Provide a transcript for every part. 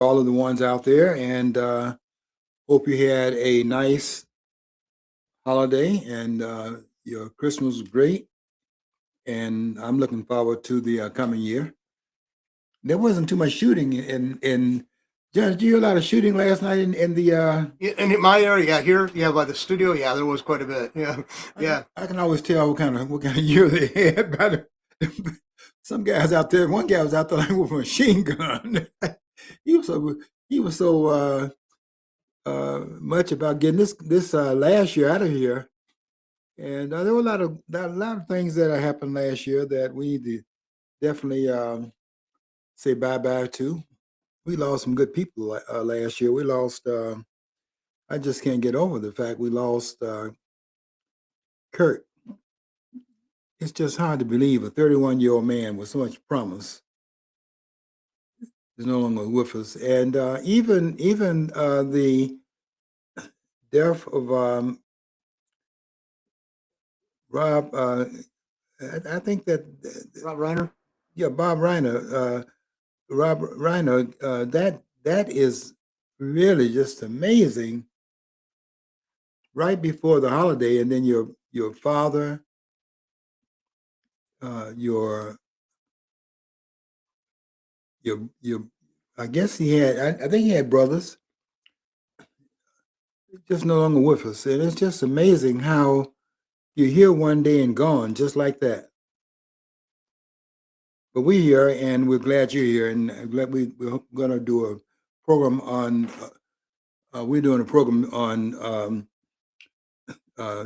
all of the ones out there, and hope you had a nice holiday and your Christmas was great. And I'm looking forward to the coming year. There wasn't too much shooting in. Judge, did you hear a lot of shooting last night in the? Yeah, and in my area, yeah, here, yeah, by the studio, yeah, there was quite a bit. Yeah, yeah. I can always tell what kind of year they had by some guys out there. One guy was out there like with a machine gun. he was so he was so much about getting this last year out of here. And there were a lot of things that happened last year that we need to definitely say bye bye to. We lost some good people last year. We lost. I just can't get over the fact we lost Kurt. It's just hard to believe a 31-year-old man with so much promise is no longer with us. And even the death of Rob. I think that Rob Reiner. yeah, Bob Reiner. Rob Reiner, that is really just amazing. Right before the holiday, and then your father, your your, I guess he had. I think he had brothers, just no longer with us, and it's just amazing how you're here one day and gone just like that. But we're here, and we're glad you're here, and glad we're going to do a program on. We're doing a program on uh,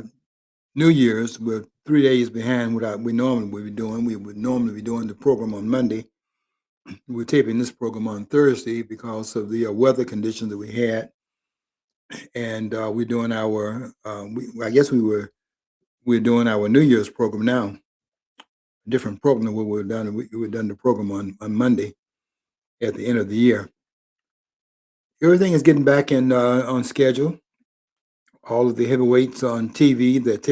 New Year's. We're 3 days behind what we normally would be doing. We would normally be doing the program on Monday. We're taping this program on Thursday because of the weather conditions that we had, and we're doing our. I guess we're doing our New Year's program now. A different program than what we've done. We've done the program on Monday at the end of the year. Everything is getting back in on schedule. All of the heavyweights on TV that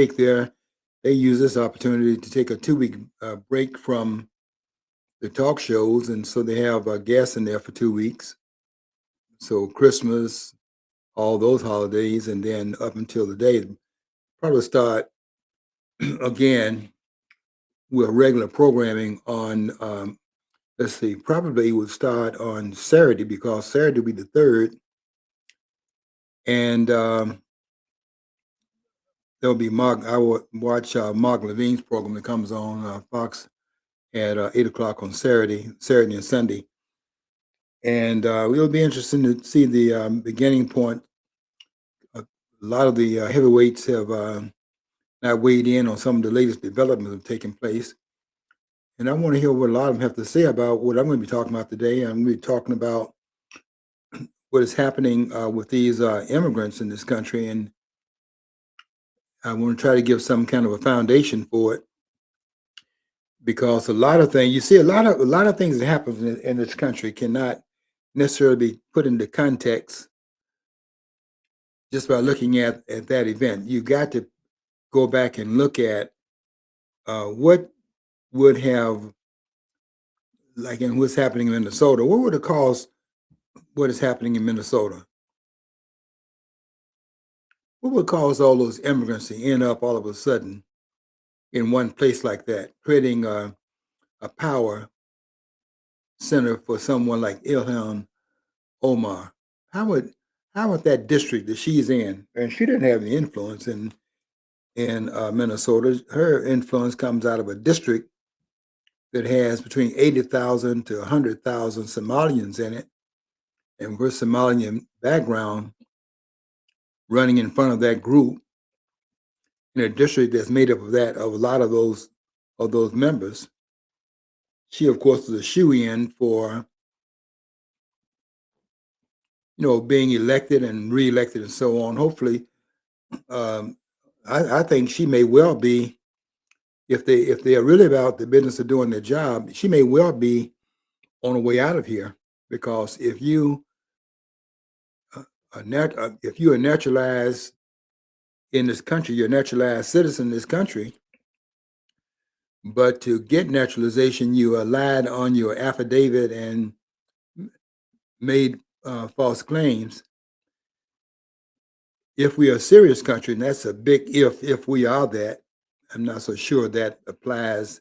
they use this opportunity to take a 2 week break from the talk shows, and so they have guests in there for 2 weeks. So Christmas, all those holidays, and then up until the day, probably start again with regular programming on. Let's see, probably would start on Saturday because Saturday will be the third, and there'll be Mark. I will watch Mark Levine's program that comes on Fox at 8 o'clock on Saturday and Sunday, and it'll be interesting to see the beginning point. A lot of the heavyweights have not weighed in on some of the latest developments that have taken place, and I want to hear what a lot of them have to say about what I'm going to be talking about today. I'm going to be talking about what is happening with these immigrants in this country, and I want to try to give some kind of a foundation for it because a lot of things you see a lot of things that happen in this country cannot necessarily be put into context just by looking at that event. You got to go back and look at what would have like in what's happening in Minnesota. What would have caused what is happening in Minnesota? What would cause all those immigrants to end up all of a sudden in one place like that, creating a power center for someone like Ilhan Omar? How would how would that district that she's in, and she didn't have any influence in Minnesota. Her influence comes out of a district that has between 80,000 to 100,000 Somalians in it, and with Somalian background running in front of that group in a district that's made up of that of a lot of those members. She, of course, is a shoe in for being elected and reelected and so on. Hopefully, um, I think she may well be if they are really about the business of doing their job. She may well be on the way out of here because if you are naturalized in this country, you're a naturalized citizen in this country. But to get naturalization, you lied on your affidavit and made false claims. If we are a serious country, and that's a big if we are that, I'm not so sure that applies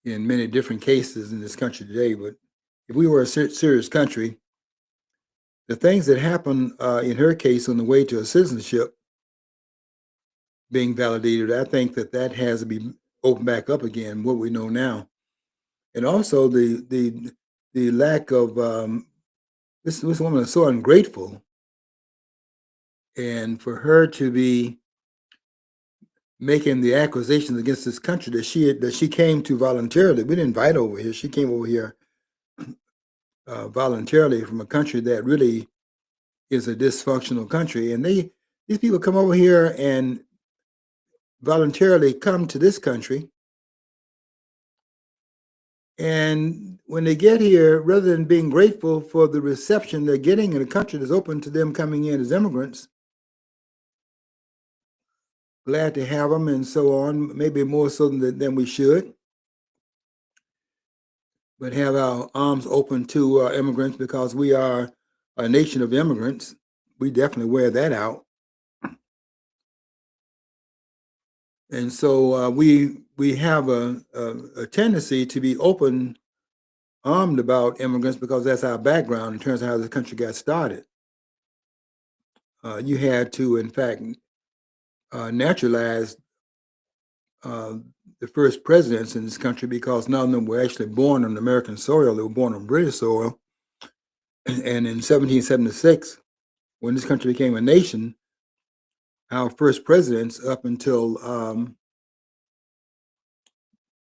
in many different cases in this country today. But if we were a serious country, the things that happened in her case on the way to her citizenship being validated, I think that has to be opened back up again, what we know now. And also the lack of this woman is so ungrateful, and for her to be making the accusations against this country that she came to voluntarily. We didn't invite her over here. She came over here voluntarily from a country that really is a dysfunctional country, and these people come over here and voluntarily come to this country. And when they get here, rather than being grateful for the reception they're getting in a country that's open to them coming in as immigrants, glad to have them and so on, maybe more so than we should, but have our arms open to immigrants because we are a nation of immigrants. We definitely wear that out. And so we have a tendency to be open-armed about immigrants because that's our background in terms of how the country got started. You had to, in fact, naturalize the first presidents in this country because none of them were actually born on American soil. They were born on British soil. And in 1776, when this country became a nation, our first presidents up until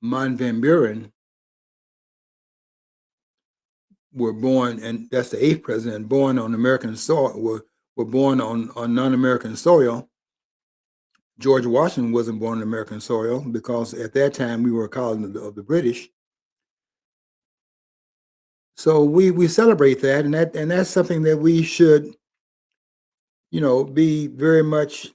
Mon Van Buren were born, and that's the eighth president, born on American soil, were born on non-American soil. George Washington wasn't born on American soil because at that time we were a colony of the British. So we celebrate that, and that's something that we should, be very much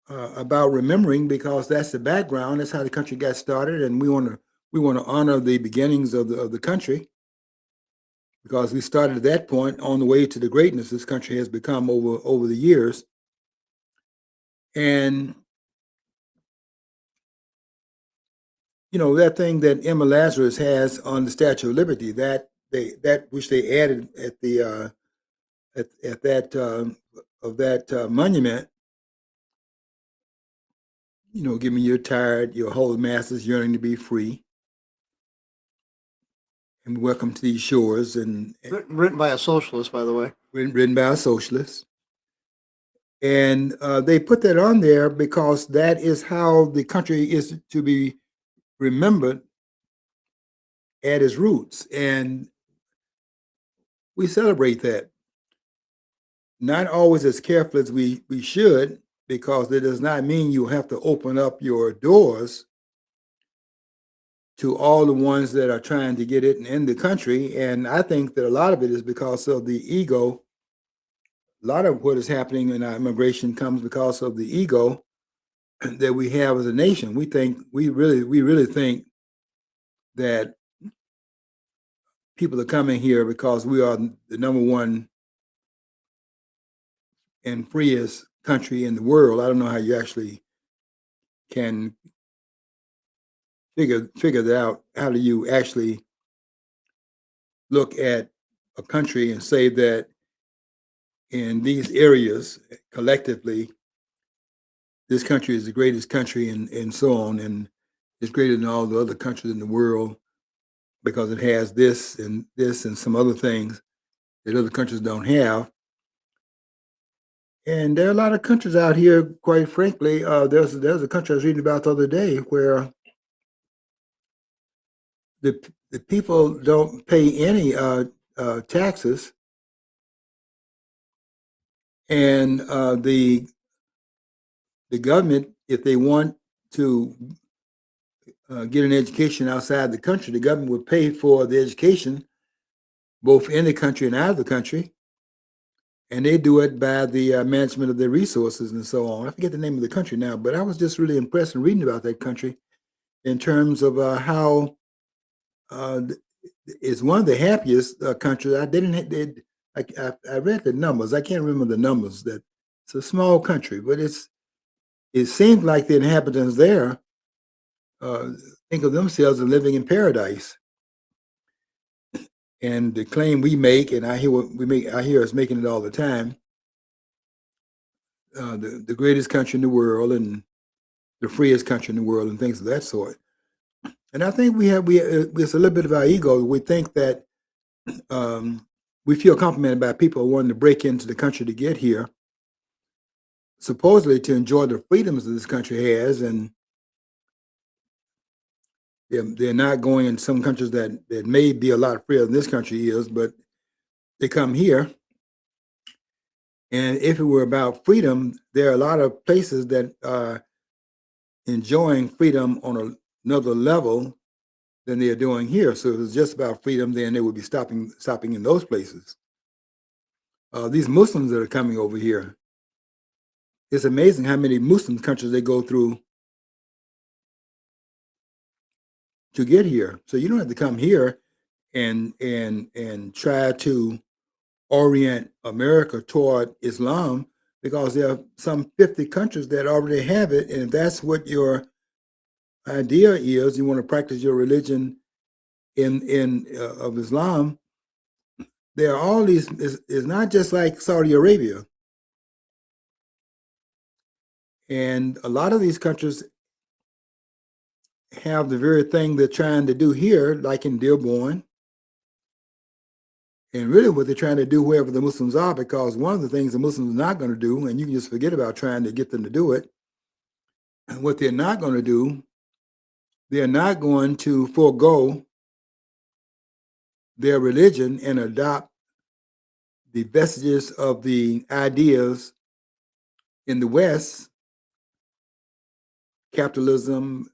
about remembering because that's the background. That's how the country got started, and we want to honor the beginnings of the country because we started at that point on the way to the greatness this country has become over the years. And that thing that Emma Lazarus has on the Statue of Liberty, that which they added at the at that monument. Give me you're tired, your whole masses yearning to be free, and welcome to these shores. And Written by a socialist, by the way. Written by a socialist. And they put that on there because that is how the country is to be remembered at its roots. And we celebrate that. Not always as careful as we should, because it does not mean you have to open up your doors to all the ones that are trying to get it in the country. And I think that a lot of it is because of the ego. A lot of what is happening in our immigration comes because of the ego that we have as a nation. We really think that people are coming here because we are the number one and freest country in the world. I don't know how you actually can figure that out. How do you actually look at a country and say that in these areas collectively, this country is the greatest country and so on, and it's greater than all the other countries in the world because it has this and some other things that other countries don't have. And there are a lot of countries out here, quite frankly. There's a country I was reading about the other day where the people don't pay any taxes, and the government, if they want to get an education outside the country, the government would pay for the education both in the country and out of the country. And they do it by the management of their resources and so on. I forget the name of the country now, but I was just really impressed in reading about that country in terms of how is one of the happiest countries. I didn't. I read the numbers. I can't remember the numbers. That it's a small country, but it seems like the inhabitants there uh, think of themselves as living in paradise. And the claim we make, and I hear what we make, I hear us making it all the time. The greatest country in the world and the freest country in the world, and things of that sort. And I think it's a little bit of our ego. We think that we feel complimented by people wanting to break into the country to get here, supposedly to enjoy the freedoms that this country has, and they're not going in some countries that may be a lot freer than this country is, but they come here. And if it were about freedom, there are a lot of places that are enjoying freedom on another level than they are doing here. So if it's just about freedom, then they would be stopping in those places. These Muslims that are coming over here, it's amazing how many Muslim countries they go through to get here. So you don't have to come here and try to orient America toward Islam, because there are some 50 countries that already have it. And if that's what your idea is, you want to practice your religion of Islam, there are all these, it's not just like Saudi Arabia. And a lot of these countries have the very thing they're trying to do here, like in Dearborn. And really what they're trying to do wherever the Muslims are, because one of the things the Muslims are not going to do, and you can just forget about trying to get them to do it, and what they're not going to do, they're not going to forego their religion and adopt the vestiges of the ideas in the West, capitalism,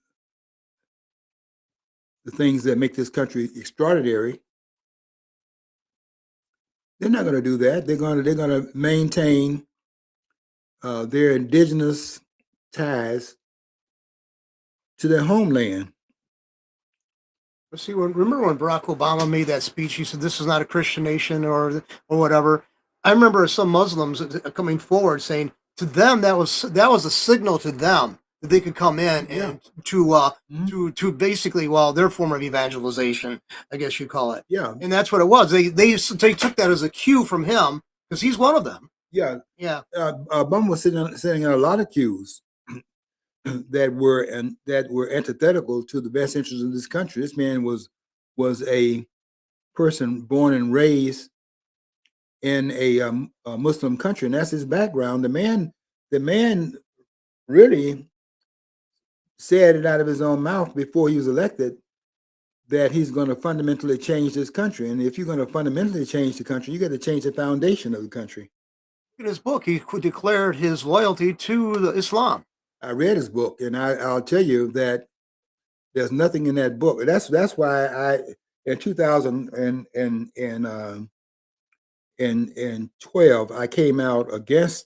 the things that make this country extraordinary. They're not going to do that. They're going to maintain their indigenous ties to their homeland. See, remember when Barack Obama made that speech? He said, "This is not a Christian nation," or whatever. I remember some Muslims coming forward saying to them that was a signal to them that they could come in and to basically, well, their form of evangelization, I guess you call it. Yeah, And that's what it was. They took that as a cue from him, because he's one of them. yeah. Yeah. Obama was sitting on a lot of cues that were antithetical to the best interests of this country. This man was a person born and raised in a Muslim country, and that's his background. The man really said it out of his own mouth before he was elected that he's going to fundamentally change this country. And if you're going to fundamentally change the country, you got to change the foundation of the country. In his book, he declared his loyalty to Islam. I read his book, and I'll tell you that there's nothing in that book. That's why I in 2012 I came out against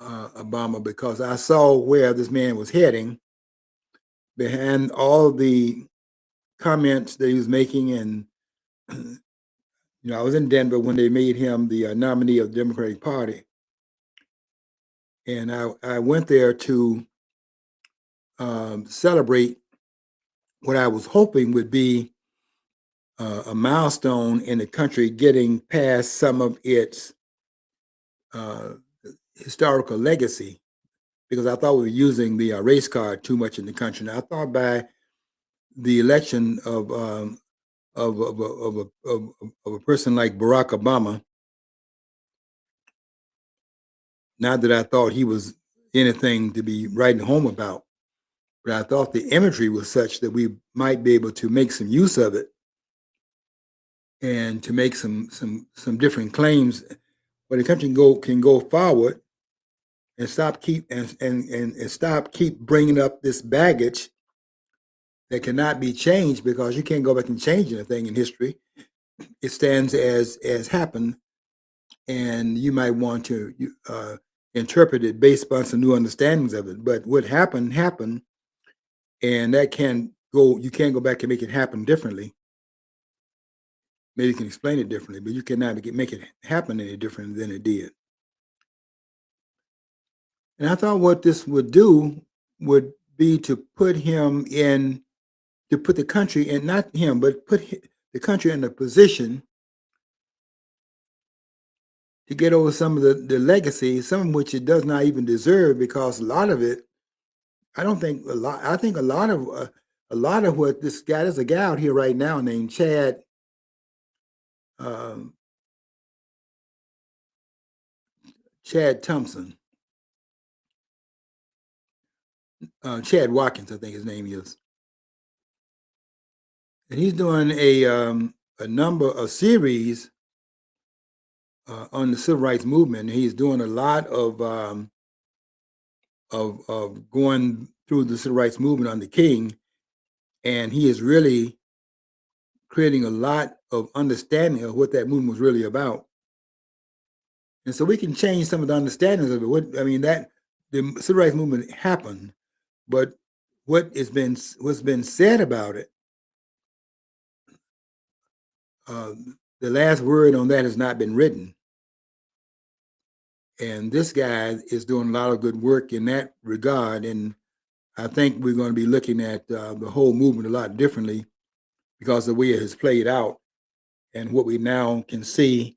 Obama, because I saw where this man was heading behind all the comments that he was making. And I was in Denver when they made him the nominee of the Democratic Party, and I went there to celebrate what I was hoping would be a milestone in the country getting past some of its historical legacy, because I thought we were using the race card too much in the country. And I thought by the election of a person like Barack Obama, not that I thought he was anything to be writing home about, but I thought the imagery was such that we might be able to make some use of it and to make some different claims where the country can go forward and stop keep bringing up this baggage that cannot be changed, because you can't go back and change anything in history. It stands as happened, and you might want to interpret it based upon some new understandings of it. But what happened, and that you can't go back and make it happen differently. maybe you can explain it differently, but you cannot make it happen any different than it did. And I thought what this would do would be to put him in, to put the country in, not him, but put the country in a position to get over some of the legacy, some of which it does not even deserve, because a lot of it, I think a lot of what this guy, there's a guy out here right now named Chad, um, Chad Thompson, Chad Watkins, I think his name is. And he's doing a series on the civil rights movement. He's doing a lot of going through the civil rights movement under King, and he is really creating a lot of understanding of what that movement was really about. And so we can change some of the understandings of it. That the civil rights movement happened, but what's been said about it, the last word on that has not been written. And this guy is doing a lot of good work in that regard. And I think we're going to be looking at the whole movement a lot differently because of the way it has played out and what we now can see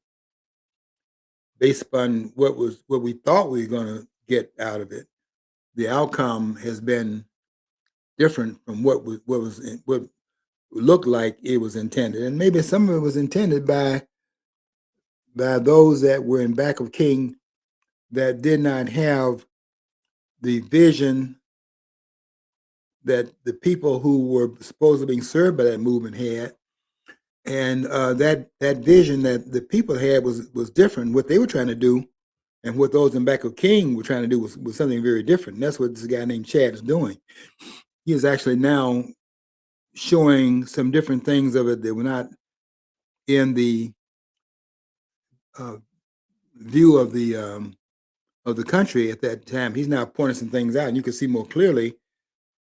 based upon what we thought we were going to get out of it. The outcome has been different from what looked like it was intended. And maybe some of it was intended by those that were in back of King that did not have the vision that the people who were supposed to be served by that movement had. And that vision that the people had was different. What they were trying to do and what those in back of King were trying to do was something very different. And that's what this guy named Chad is doing. He is actually now showing some different things of it that were not in the view of the country at that time. He's now pointing some things out, and you can see more clearly,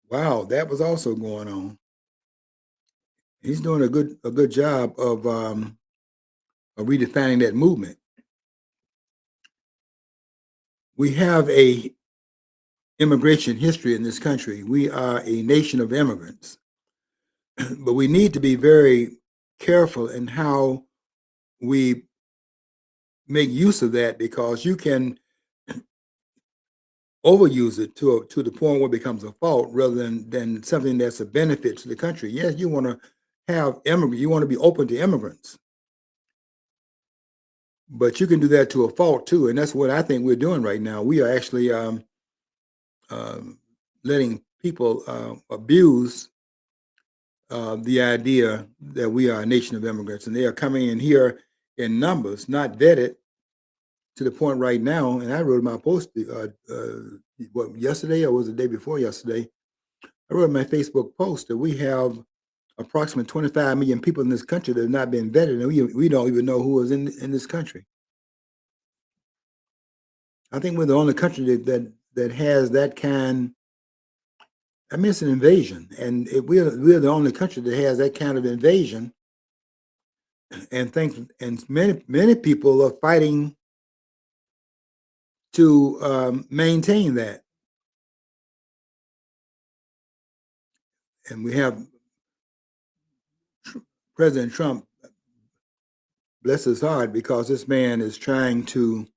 wow, that was also going on. He's doing a good job of redefining that movement. We have a immigration history in this country. We are a nation of immigrants, but we need to be very careful in how we make use of that, because you can overuse it to the point where it becomes a fault rather than something that's a benefit to the country. Yes, you want to have immigrants, you want to be open to immigrants, but you can do that to a fault too. And that's what I think we're doing right now. We are actually letting people abuse the idea that we are a nation of immigrants, and they are coming in here in numbers, not vetted, to the point right now. And I wrote my post yesterday, or was it the day before yesterday? I wrote my Facebook post that we have approximately 25 million people in this country that have not been vetted, and we don't even know who is in this country. I think we're the only country that has that kind. It's an invasion, and we're the only country that has that kind of invasion. And many people are fighting to maintain that. And we have President Trump, bless his heart, because this man is trying to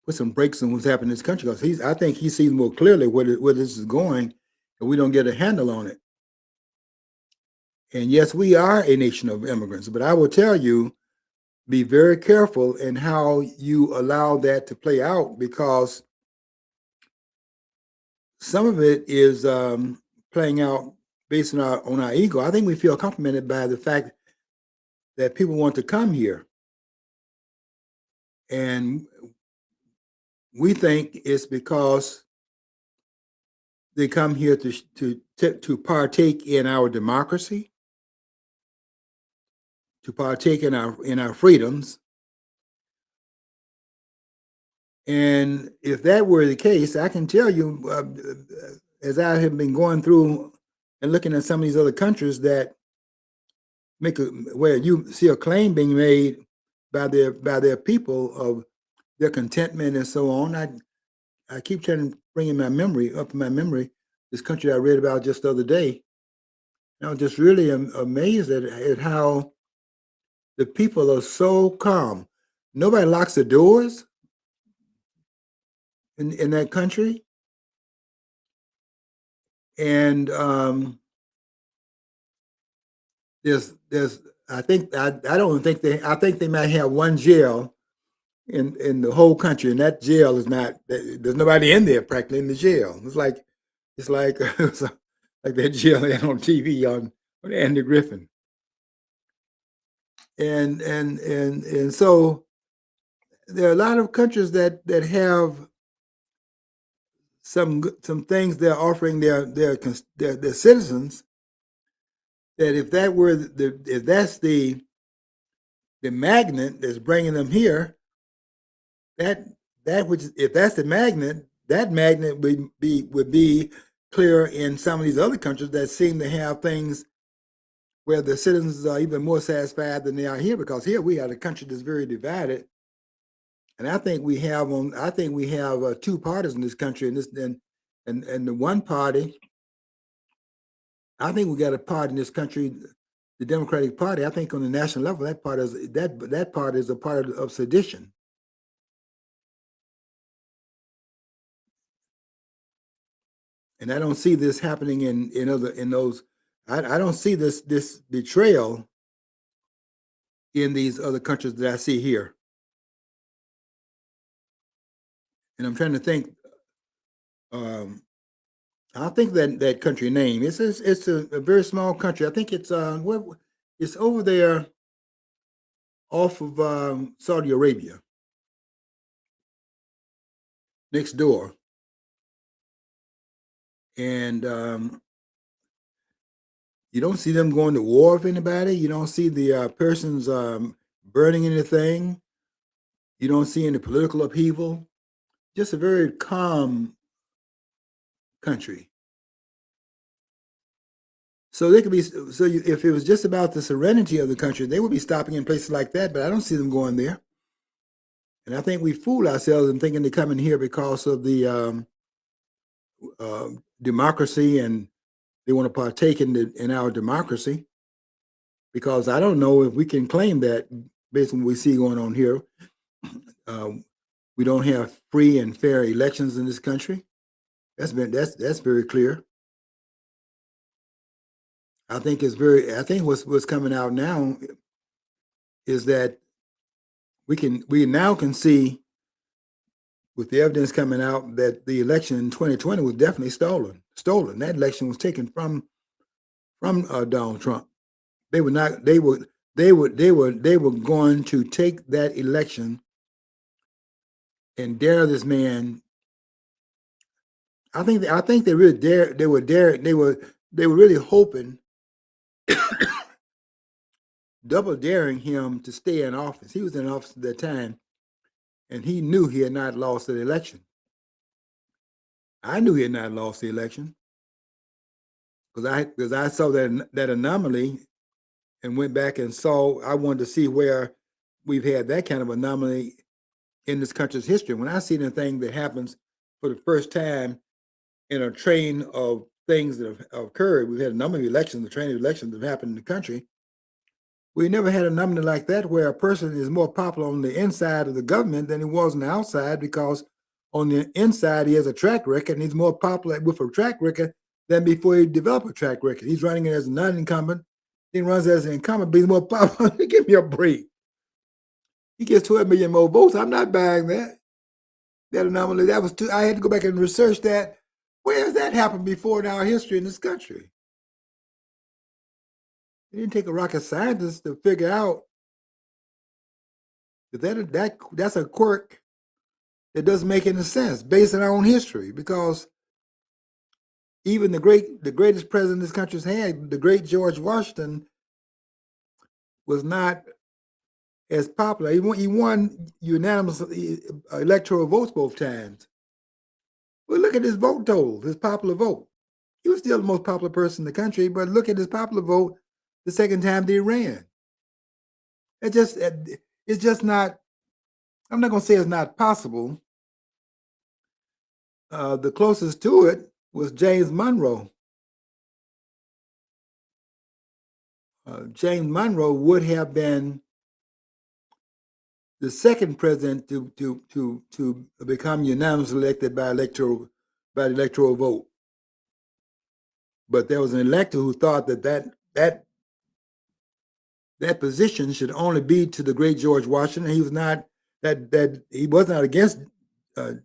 put some brakes on what's happening in this country. Because I think he sees more clearly where this is going, and we don't get a handle on it. And yes, we are a nation of immigrants, but I will tell you, be very careful in how you allow that to play out, because some of it is playing out based on our ego. I think we feel complimented by the fact that people want to come here, and we think it's because they come here to partake in our democracy, to partake in our freedoms. And if that were the case, I can tell you, as I have been going through and looking at some of these other countries, that make a where you see a claim being made by their people of their contentment and so on. I keep trying to bring in my memory up in my memory this country I read about just the other day. And I was just really amazed at how the people are so calm. Nobody locks the doors in that country, and there's I don't think I think they might have one jail in the whole country, and that jail is not there's nobody in there practically in the jail. It's like it's like that jail they had on TV on Andy Griffin, and so there are a lot of countries that have some things they're offering their citizens that if that were if that's the magnet that's bringing them here, that that which if that's the magnet, that magnet would be clear in some of these other countries that seem to have things where the citizens are even more satisfied than they are here, because here we have a country that's very divided, and I think we have two parties in this country, and the one party, I think we got a party in this country, the Democratic Party. I think on the national level, that part is a part of sedition. And I don't see this happening in those. I don't see this betrayal in these other countries that I see here. And I'm trying to think. I think that country name. It's a very small country. I think it's over there off of Saudi Arabia, next door. And you don't see them going to war with anybody. You don't see the persons burning anything. You don't see any political upheaval. Just a very calm country. So they could be. If it was just about the serenity of the country, they would be stopping in places like that. But I don't see them going there. And I think we fool ourselves in thinking they're coming here because of the democracy, and they want to partake in our democracy. Because I don't know if we can claim that based on what we see going on here. We don't have free and fair elections in this country. That's very clear. I think what's coming out now is that we now can see with the evidence coming out that the election in 2020 was definitely stolen. That election was taken from Donald Trump. They were going to take that election and dare this man. I think they really they were really hoping, double daring him to stay in office. He was in office at that time, and he knew he had not lost the election. I knew he had not lost the election because I saw that anomaly and went back and saw. I wanted to see where we've had that kind of anomaly in this country's history. When I see anything that happens for the first time in a train of things that have occurred, we've had a number of elections, the train of elections that have happened in the country. We never had a number like that where a person is more popular on the inside of the government than he was on the outside, because on the inside he has a track record and he's more popular with a track record than before he developed a track record. He's running as a non-incumbent, he runs as an incumbent, but he's more popular. Give me a break. He gets 12 million more votes. I'm not buying that. That anomaly, that was too. I had to go back and research that. Where has that happened before in our history in this country? It didn't take a rocket scientist to figure out that's a quirk that doesn't make any sense based on our own history. Because even the greatest president this country's had, the great George Washington, was not as popular. He won unanimous electoral votes both times. Well, look at his vote total, his popular vote. He was still the most popular person in the country, but look at his popular vote the second time that he ran. It's just not. I'm not going to say it's not possible. The closest to it was James Monroe. James Monroe would have been the second president to become unanimously elected by the electoral vote. But there was an elector who thought that position should only be to the great George Washington. He was not he was not against the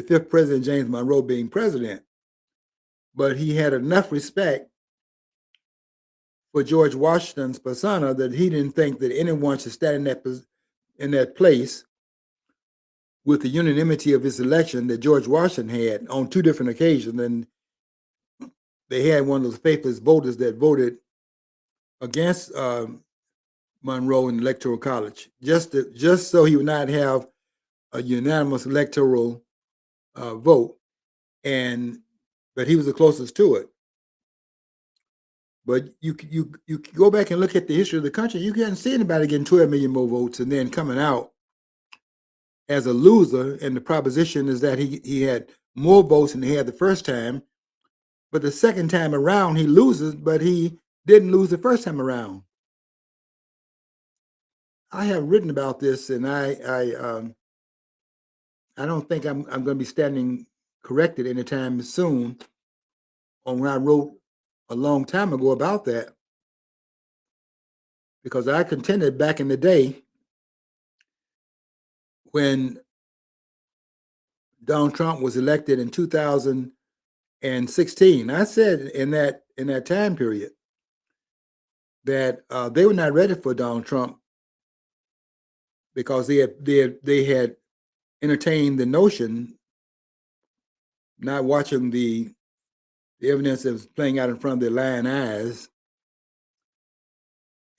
fifth president, James Monroe, being president, but he had enough respect for George Washington's persona that he didn't think that anyone should stand in that place with the unanimity of his election that George Washington had on two different occasions. And they had one of those faithless voters that voted against Monroe in the Electoral College, just so he would not have a unanimous electoral vote. But he was the closest to it. But you go back and look at the history of the country, you can't see anybody getting 12 million more votes and then coming out as a loser. And the proposition is that he had more votes than he had the first time. But the second time around, he loses, but he didn't lose the first time around. I have written about this, and I don't think I'm going to be standing corrected anytime soon on when I wrote a long time ago about that, because I contended back in the day when Donald Trump was elected in 2016. I said in that time period that they were not ready for Donald Trump because they had entertained the notion, not watching the evidence that was playing out in front of their lying eyes,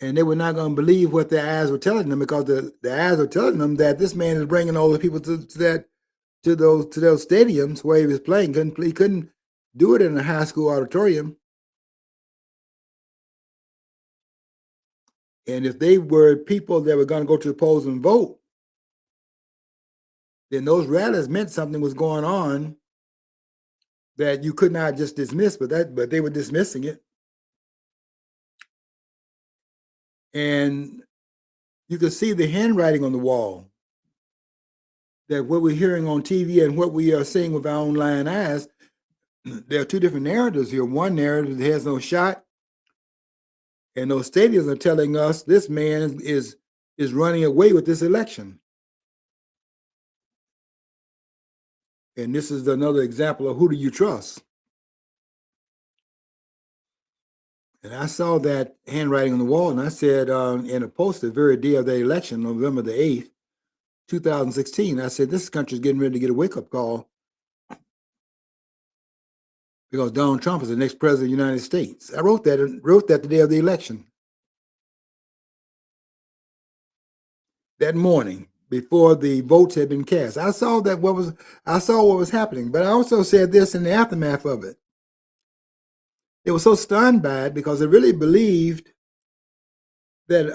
and they were not going to believe what their eyes were telling them, because the eyes were telling them that this man is bringing all the people to those stadiums where he was playing. He couldn't do it in a high school auditorium. And if they were people that were going to go to the polls and vote, then those rallies meant something was going on that you could not just dismiss, but they were dismissing it. And you could see the handwriting on the wall, that what we're hearing on TV and what we are seeing with our own lying eyes, there are two different narratives here. One narrative that has no shot, and those stadiums are telling us this man is running away with this election. And this is another example of who do you trust? And I saw that handwriting on the wall, and I said in a post the very day of the election, November the 8th, 2016, I said, this country is getting ready to get a wake-up call, because Donald Trump is the next president of the United States. I wrote that the day of the election. That morning, before the votes had been cast. I saw what was happening, but I also said this in the aftermath of it. They were so stunned by it because they really believed that,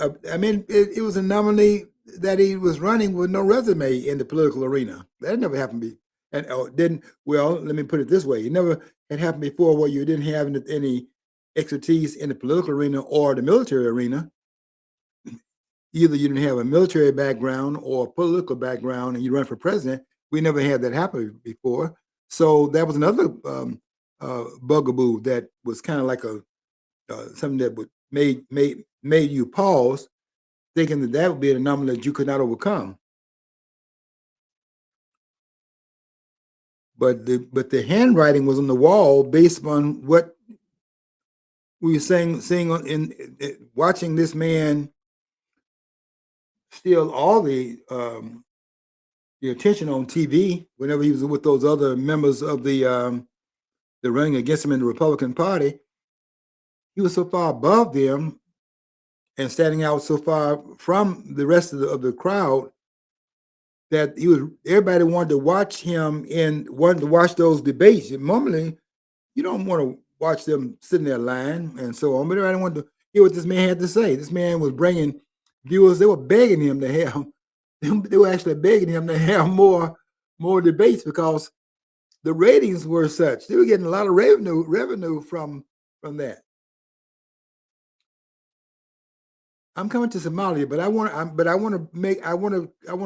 it was an anomaly that he was running with no resume in the political arena. That never happened let me put it this way. It never had happened before where you didn't have any expertise in the political arena or the military arena. Either you didn't have a military background or a political background and you run for president. We never had that happen before. So that was another bugaboo that was kind of like something that made you pause, thinking that would be an anomaly that you could not overcome. But the handwriting was on the wall based on what we were seeing watching this man steal all the attention on TV whenever he was with those other members of the running against him in the Republican Party. He was so far above them and standing out so far from the rest of the crowd that everybody wanted to watch him and wanted to watch those debates. And normally, you don't want to watch them sitting there lying and so on, but everybody wanted to hear what this man had to say. This man was bringing viewers. They were begging him to have. They were actually begging him to have more debates because the ratings were such. They were getting a lot of revenue from that. I'm coming to Somalia, but I want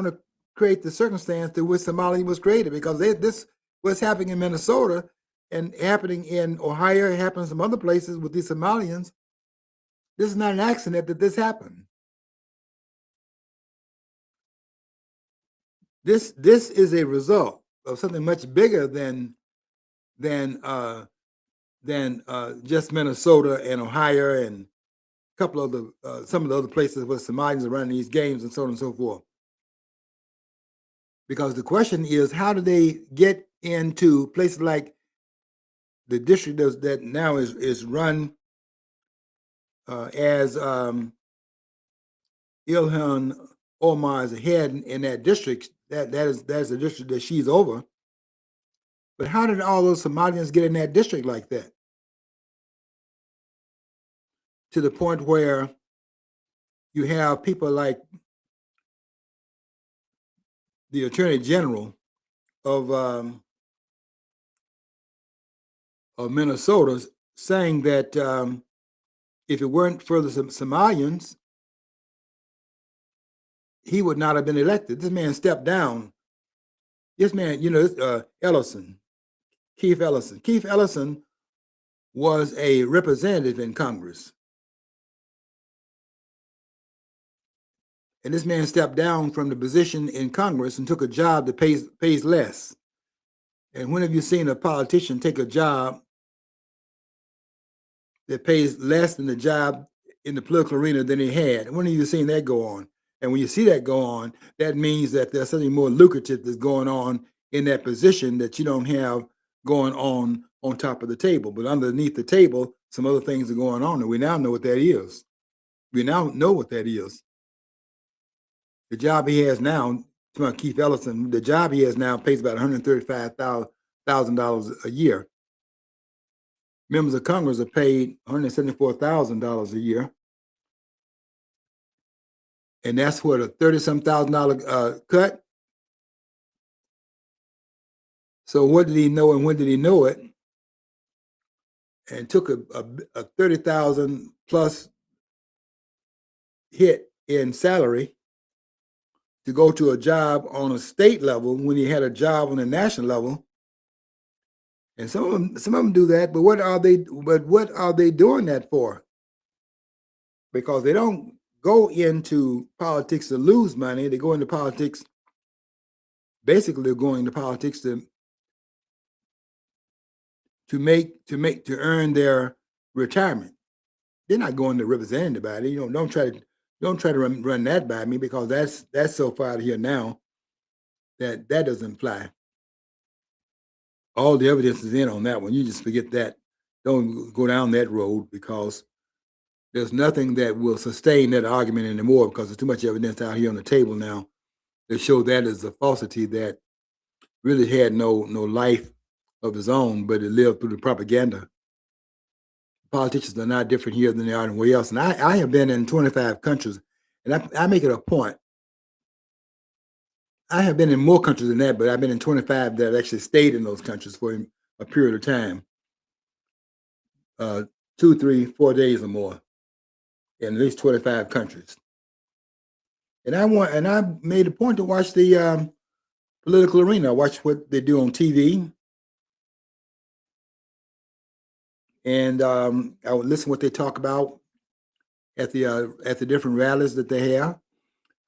to create the circumstance through which Somalia was created, because this what's happening in Minnesota and happening in Ohio, happens in some other places with these Somalians. This is not an accident that this happened. This is a result of something much bigger than just Minnesota and Ohio and a couple of the some of the other places where Somalians are running these games and so on and so forth. Because the question is, how do they get into places like the district that now is run as Ilhan Omar is the head in that district? That's the district that she's over. But how did all those Somalians get in that district like that? To the point where you have people like the Attorney General of Minnesota saying that if it weren't for the Somalians, he would not have been elected. This man stepped down. This man, Ellison, Keith Ellison. Keith Ellison was a representative in Congress. And this man stepped down from the position in Congress and took a job that pays less. And when have you seen a politician take a job that pays less than the job in the political arena than he had? When have you seen that go on? And when you see that go on, that means that there's something more lucrative that's going on in that position that you don't have going on top of the table. But underneath the table, some other things are going on, and we now know what that is. We now know what that is. The job he has now, Keith Ellison, the job he has now pays about $135,000 a year. Members of Congress are paid $174,000 a year. And that's what, a $30-some thousand cut. So what did he know and when did he know it? And took a 30,000 plus hit in salary to go to a job on a state level when he had a job on a national level. And some of them do that, but what are they doing that for? Because they don't go into politics to lose money. They go into politics, basically they're going to politics to earn their retirement. They're not going to represent anybody. Don't try to run that by me, because that's so far out here now that doesn't fly. All the evidence is in on that one. You just forget that. Don't go down that road, because there's nothing that will sustain that argument anymore, because there's too much evidence out here on the table now that show that is a falsity that really had no life of its own, but it lived through the propaganda. Politicians are not different here than they are anywhere else. And I have been in 25 countries, and I make it a point. I have been in more countries than that, but I've been in 25 that actually stayed in those countries for a period of time, 2, 3, 4 days or more, in at least 25 countries. And I made a point to watch the political arena. I watch what they do on TV, and I would listen to what they talk about at the different rallies that they have.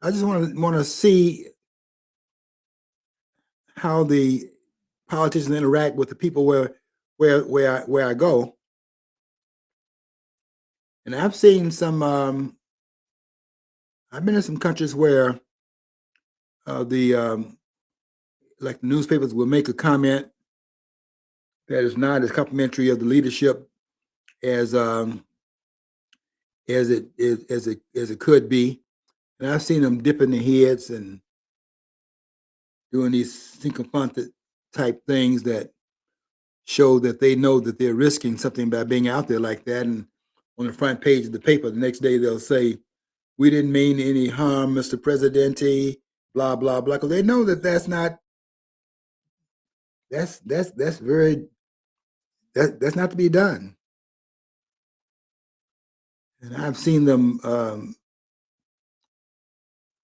I just want to see how the politicians interact with the people where I go. And I've seen some. I've been in some countries where like the newspapers will make a comment that is not as complimentary of the leadership as it could be. And I've seen them dipping their heads and doing these sycophantic type things that show that they know that they're risking something by being out there like that. And on the front page of the paper. The next day they'll say, "We didn't mean any harm, Mr. Presidente," blah blah blah, because they know that that's not that's very that's not to be done. And I've seen them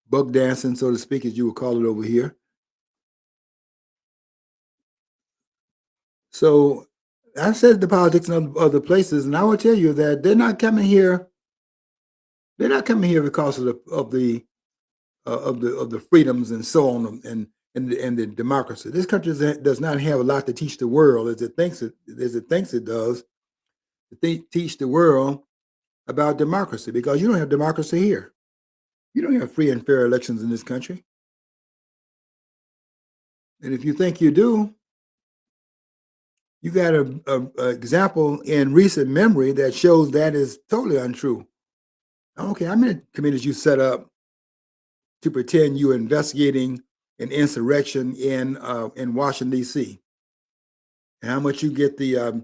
bug dancing, so to speak, as you would call it over here. So I've said the politics in other places, and I will tell you that they're not coming here. They're not coming here because of the freedoms and so on and the democracy. This country does not have a lot to teach the world as it thinks it does. Teach the world about democracy, because you don't have democracy here. You don't have free and fair elections in this country. And if you think you do, you got a example in recent memory that shows that is totally untrue. Okay, how many committees you set up to pretend you're investigating an insurrection in Washington D.C. and how much you get the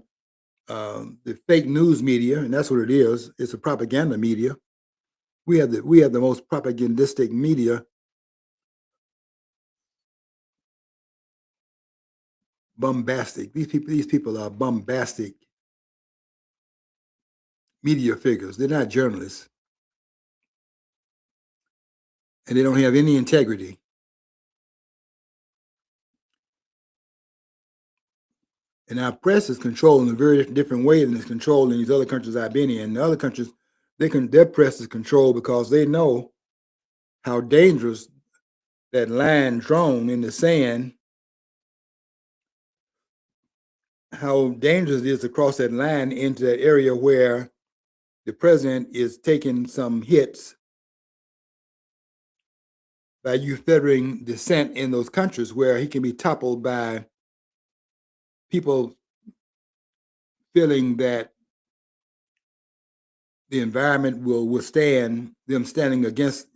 fake news media, and that's what it is. It's a propaganda media. We have the most propagandistic media. Bombastic. These people are bombastic media figures. They're not journalists, and they don't have any integrity. And our press is controlled in a very different way than it's controlled in these other countries I've been in. In other countries, their press is controlled because they know how dangerous that line drawn in the sand, how dangerous it is to cross that line into that area where the president is taking some hits by you feathering dissent in those countries, where he can be toppled by people feeling that the environment will withstand them standing against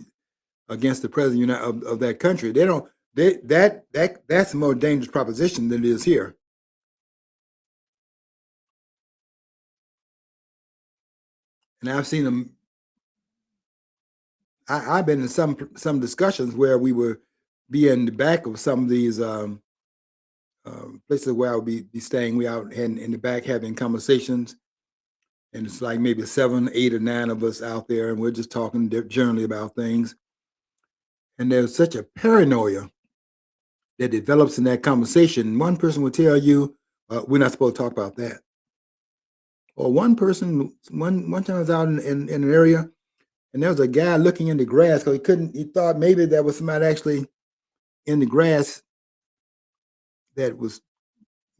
the president of that country. That's a more dangerous proposition than it is here. And I've seen them. I've been in some discussions where we would be in the back of some of these places where I would be staying. We out in the back having conversations, and it's like maybe 7, 8, or 9 of us out there, and we're just talking generally about things. And there's such a paranoia that develops in that conversation. One person will tell you, "We're not supposed to talk about that." Or one time I was out in an area, and there was a guy looking in the grass because he thought maybe there was somebody actually in the grass that was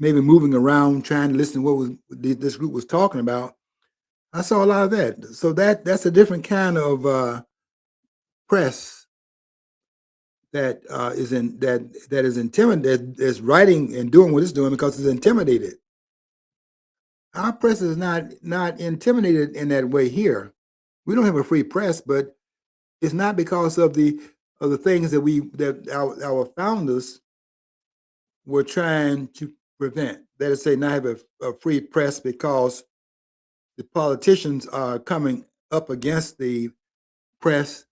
maybe moving around trying to listen to what this group was talking about. I saw a lot of that. So that's a different kind of press that is intimidated, that's writing and doing what it's doing because it's intimidated. Our press is not intimidated in that way here. We don't have a free press, but it's not because of the things that our founders were trying to prevent. That is, say, not have a free press because the politicians are coming up against the press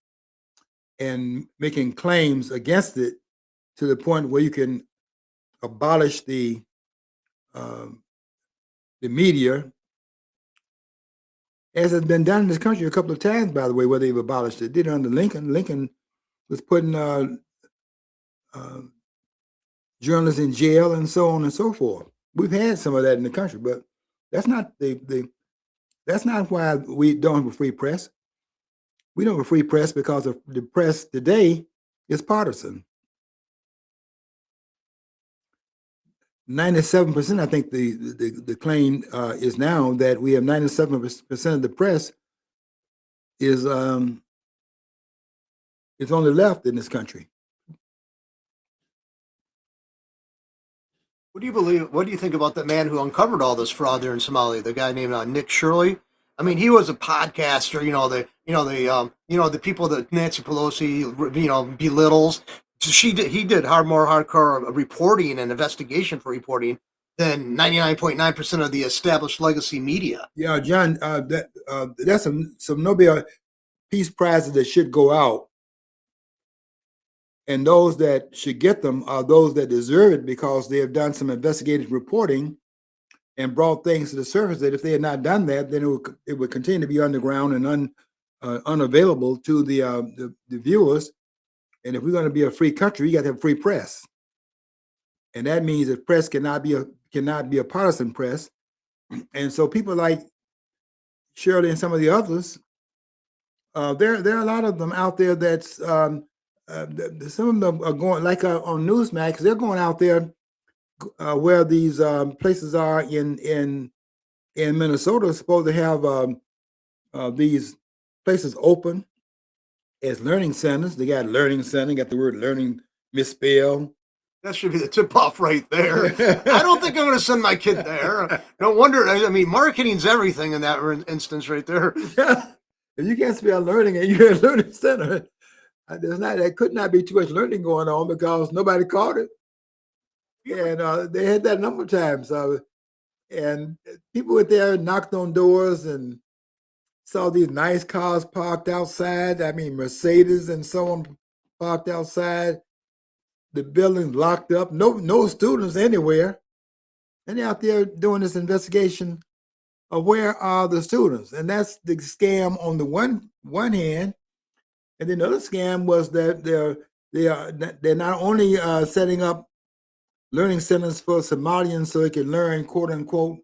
and making claims against it to the point where you can abolish the media, as has been done in this country a couple of times, by the way, where they've abolished it. Did it under Lincoln. Lincoln was putting journalists in jail and so on and so forth. We've had some of that in the country, but that's not that's not why we don't have a free press. We don't have a free press because the press today is partisan. 97%, I think the claim is now that we have 97% of the press is only left in this country. What do you believe? What do you think about the man who uncovered all this fraud there in Somalia? The guy named Nick Shirley. I mean, he was a podcaster. The people that Nancy Pelosi belittles. He did more hardcore reporting and investigation for reporting. than 99.9% of the established legacy media. Yeah, John, that's some Nobel Peace Prizes that should go out, and those that should get them are those that deserve it because they have done some investigative reporting and brought things to the surface that if they had not done that, then it would continue to be underground and unavailable to the viewers. And if we're going to be a free country, you got to have free press, and that means that press cannot be a partisan press. And so people like Shirley and some of the others, there are a lot of them out there that's some of them are going like on Newsmax. They're going out there where these places are in Minnesota, supposed to have these places open as learning centers. They got learning center, got the word learning misspelled. That should be the tip off right there. I don't think I'm going to send my kid there. No wonder. I mean, marketing's everything in that instance right there. If you can't spell learning and you're at a learning center, there could not be too much learning going on because nobody caught it. And they had that a number of times. And people went there, knocked on doors, and saw these nice cars parked outside. I mean, Mercedes and so on parked outside. The building's locked up. No students anywhere. And they're out there doing this investigation of where are the students. And that's the scam on the one hand. And then the other scam was that they're not only setting up learning centers for Somalians so they can learn, quote unquote,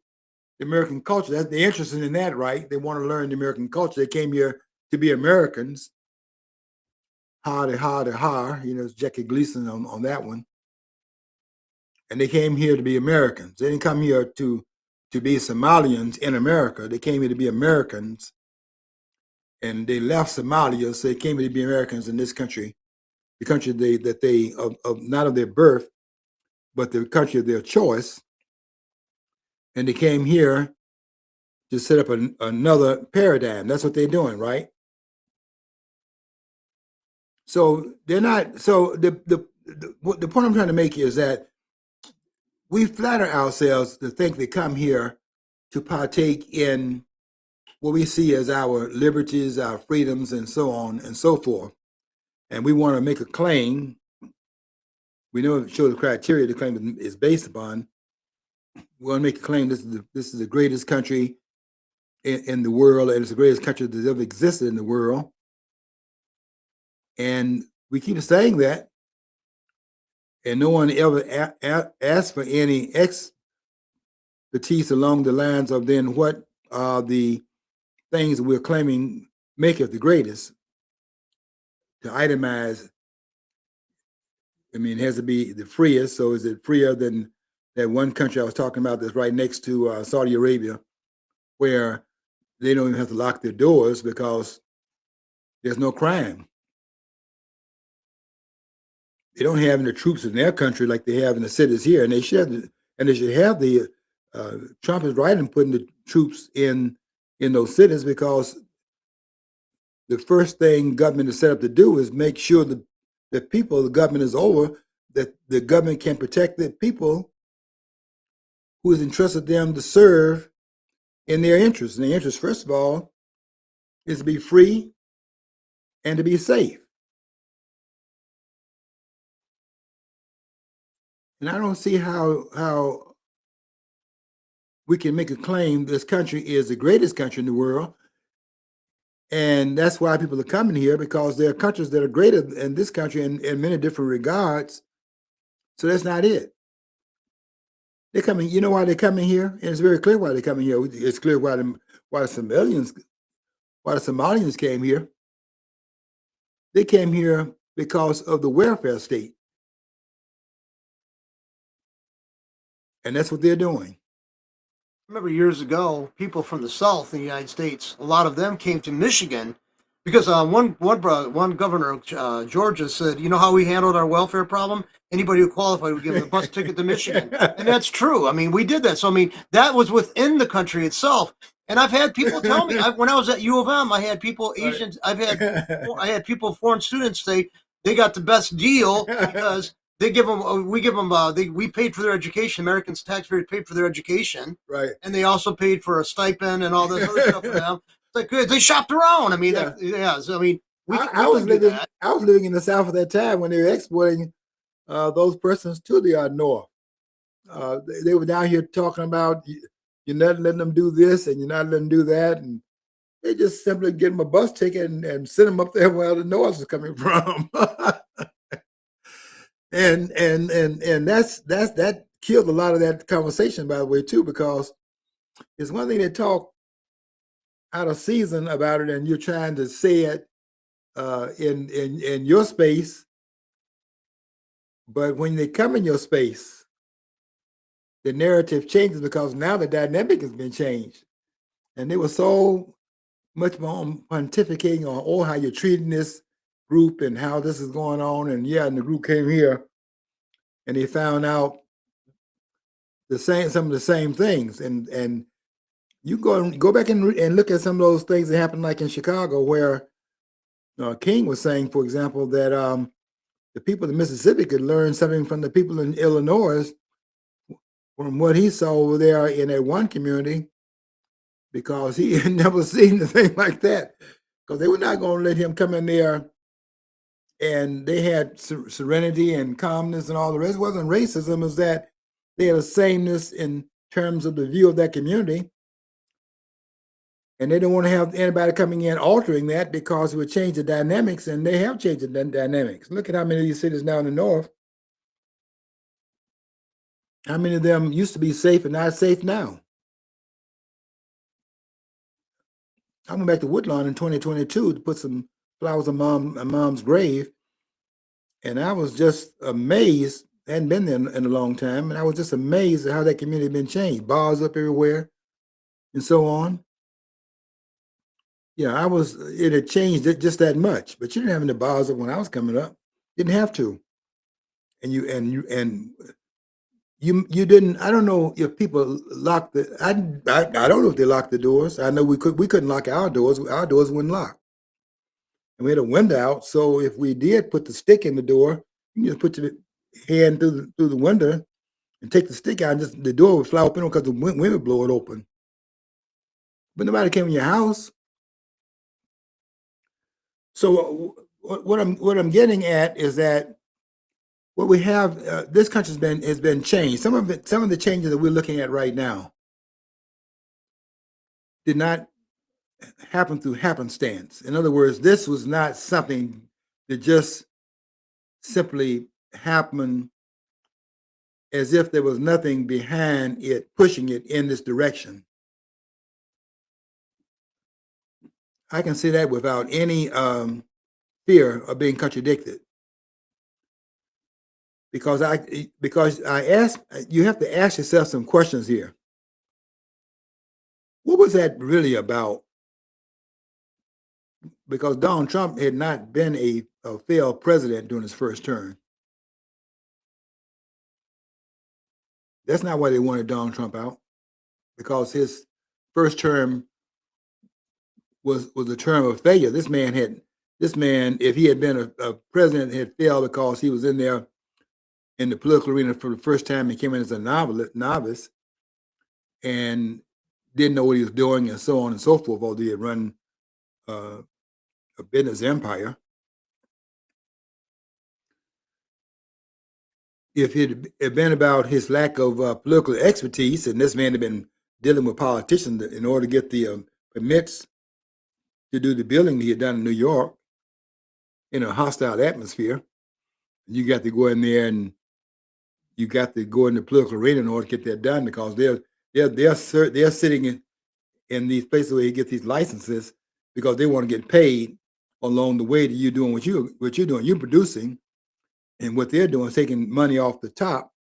the American culture. They're interested in that, right? They want to learn the American culture. They came here to be Americans. Ha, it's Jackie Gleason on that one. And they came here to be Americans. They didn't come here to be Somalians in America. They came here to be Americans. And they left Somalia, so they came here to be Americans in this country, the country of not of their birth, but the country of their choice. And they came here to set up another paradigm. That's what they're doing, right? So they're not. So the point I'm trying to make is that we flatter ourselves to think they come here to partake in what we see as our liberties, our freedoms, and so on and so forth. And we want to make a claim. We know show the criteria the claim is based upon. We want to make a claim this is the greatest country in the world, and it's the greatest country that's ever existed in the world. And we keep saying that, and no one ever asked for any expertise along the lines of then what are the things we're claiming make it the greatest. To itemize, I mean, it has to be the freest. So is it freer than that one country I was talking about that's right next to Saudi Arabia, where they don't even have to lock their doors because there's no crime. They don't have any troops in their country like they have in the cities here, and they should have the. Trump is right in putting the troops in those cities because the first thing government is set up to do is make sure that the people the government is over, that the government can protect the people who has entrusted them to serve in their interests. And their interest, first of all, is to be free and to be safe. And I don't see how we can make a claim this country is the greatest country in the world. And that's why people are coming here, because there are countries that are greater than this country in many different regards. So that's not it. They're coming. You know why they're coming here? And it's very clear why they're coming here. It's clear why the Somalians came here. They came here because of the welfare state. And that's what they're doing. I remember years ago, people from the South in the United States, a lot of them came to Michigan because one governor of Georgia said, you know how we handled our welfare problem? Anybody who qualified would give them a bus ticket to Michigan. And that's true. I mean, we did that. So, I mean, that was within the country itself. And I've had people tell me, when I was at U of M, I had people, Asians, I had people, foreign students say they got the best deal because they give them, we give them, we paid for their education. Americans taxpayers paid for their education, Right. and they also paid for a stipend and all this other stuff for them. It's like they shopped around. I mean, Yeah. So I mean, we I was can do living. that. I was living in the South at that time when they were exporting those persons to the North. They were down here talking about you're not letting them do this and you're not letting them do that, and they just simply get them a bus ticket and send them up there where the North is coming from. and that killed a lot of that conversation, by the way, too, because it's one thing to talk out of season about it, and you're trying to say it in your space, but when they come in your space, the narrative changes because now the dynamic has been changed, and they were so much more pontificating on, oh, how you're treating this group and how this is going on, and and the group came here, and they found out some of the same things, and you go back and look at some of those things that happened, like in Chicago, where King was saying, for example, that the people in Mississippi could learn something from the people in Illinois from what he saw over there in that one community, because he had never seen anything like that. Because they were not going to let him come in there, and they had serenity and calmness and all the rest. It wasn't racism; it was that they had a sameness in terms of the view of that community. And they don't want to have anybody coming in altering that, because it would change the dynamics, and they have changed the dynamics. Look at how many of these cities now in the North, how many of them used to be safe and not safe now. I went back to Woodlawn in 2022 to put some flowers on mom's grave, and I was just amazed. I hadn't been there in a long time, and I was just amazed at how that community had been changed. Bars up everywhere, and so on. Yeah, it had changed it just that much, but you didn't have any bars up when I was coming up. Didn't have to. And you didn't. I don't know if people locked I don't know if they locked the doors. I know we couldn't lock our doors. Our doors wouldn't lock. And we had a window out, so if we did put the stick in the door, you just put your hand through the window and take the stick out, and just the door would fly open because the wind would blow it open. But nobody came in your house. So what I'm getting at is that what we have, this country has been changed. Some of the changes that we're looking at right now did not happen through happenstance. In other words, this was not something that just simply happened as if there was nothing behind it pushing it in this direction. I can say that without any fear of being contradicted. Because you have to ask yourself some questions here. What was that really about? Because Donald Trump had not been a failed president during his first term. That's not why they wanted Donald Trump out, because his first term was a term of failure. This man, if he had been a president, had failed because he was in there in the political arena for the first time. He came in as a novice and didn't know what he was doing, and so on and so forth, although he had run a business empire. If it had been about his lack of political expertise, and this man had been dealing with politicians in order to get the permits to do the building he had done in New York in a hostile atmosphere, you got to go in there and you got to go in the political arena in order to get that done, because they're sitting in these places where you get these licenses because they want to get paid along the way that you're doing what you're doing. You're producing, and what they're doing is taking money off the top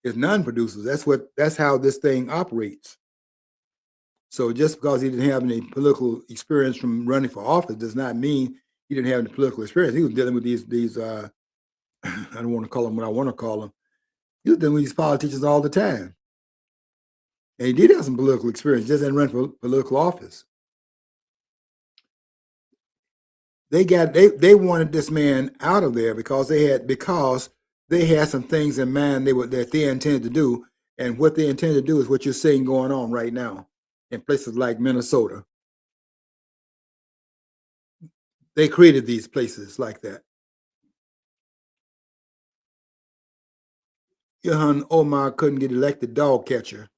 is non-producers. That's how this thing operates. So just because he didn't have any political experience from running for office does not mean he didn't have any political experience. He was dealing with these I don't want to call them what I want to call them. He was dealing with these politicians all the time. And he did have some political experience, just didn't run for political office. They wanted this man out of there because they had some things in mind that they intended to do, and what they intended to do is what you're seeing going on right now in places like Minnesota. They created these places like that. Ilhan Omar couldn't get elected dog catcher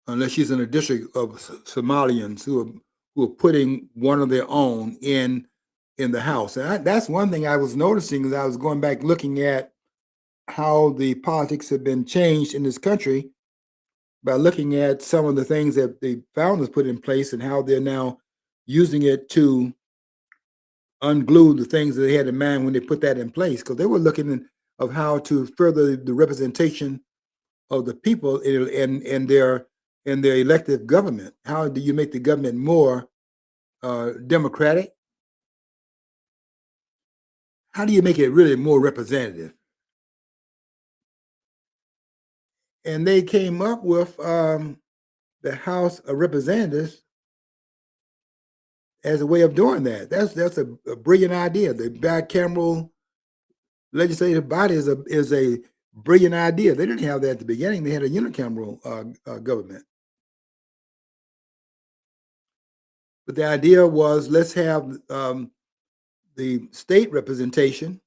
unless she's in a district of Somalians who are putting one of their own in the House. And that's one thing I was noticing as I was going back looking at how the politics have been changed in this country by looking at some of the things that the founders put in place and how they're now using it to unglue the things that they had in mind when they put that in place, because they were looking of how to further the representation of the people in their elected government. How do you make the government more democratic? How do you make it really more representative? And they came up with the House of Representatives as a way of doing that. That's a brilliant idea. The bicameral legislative body is a brilliant idea. They didn't have that at the beginning. They had a unicameral government. But the idea was, let's have the state representation.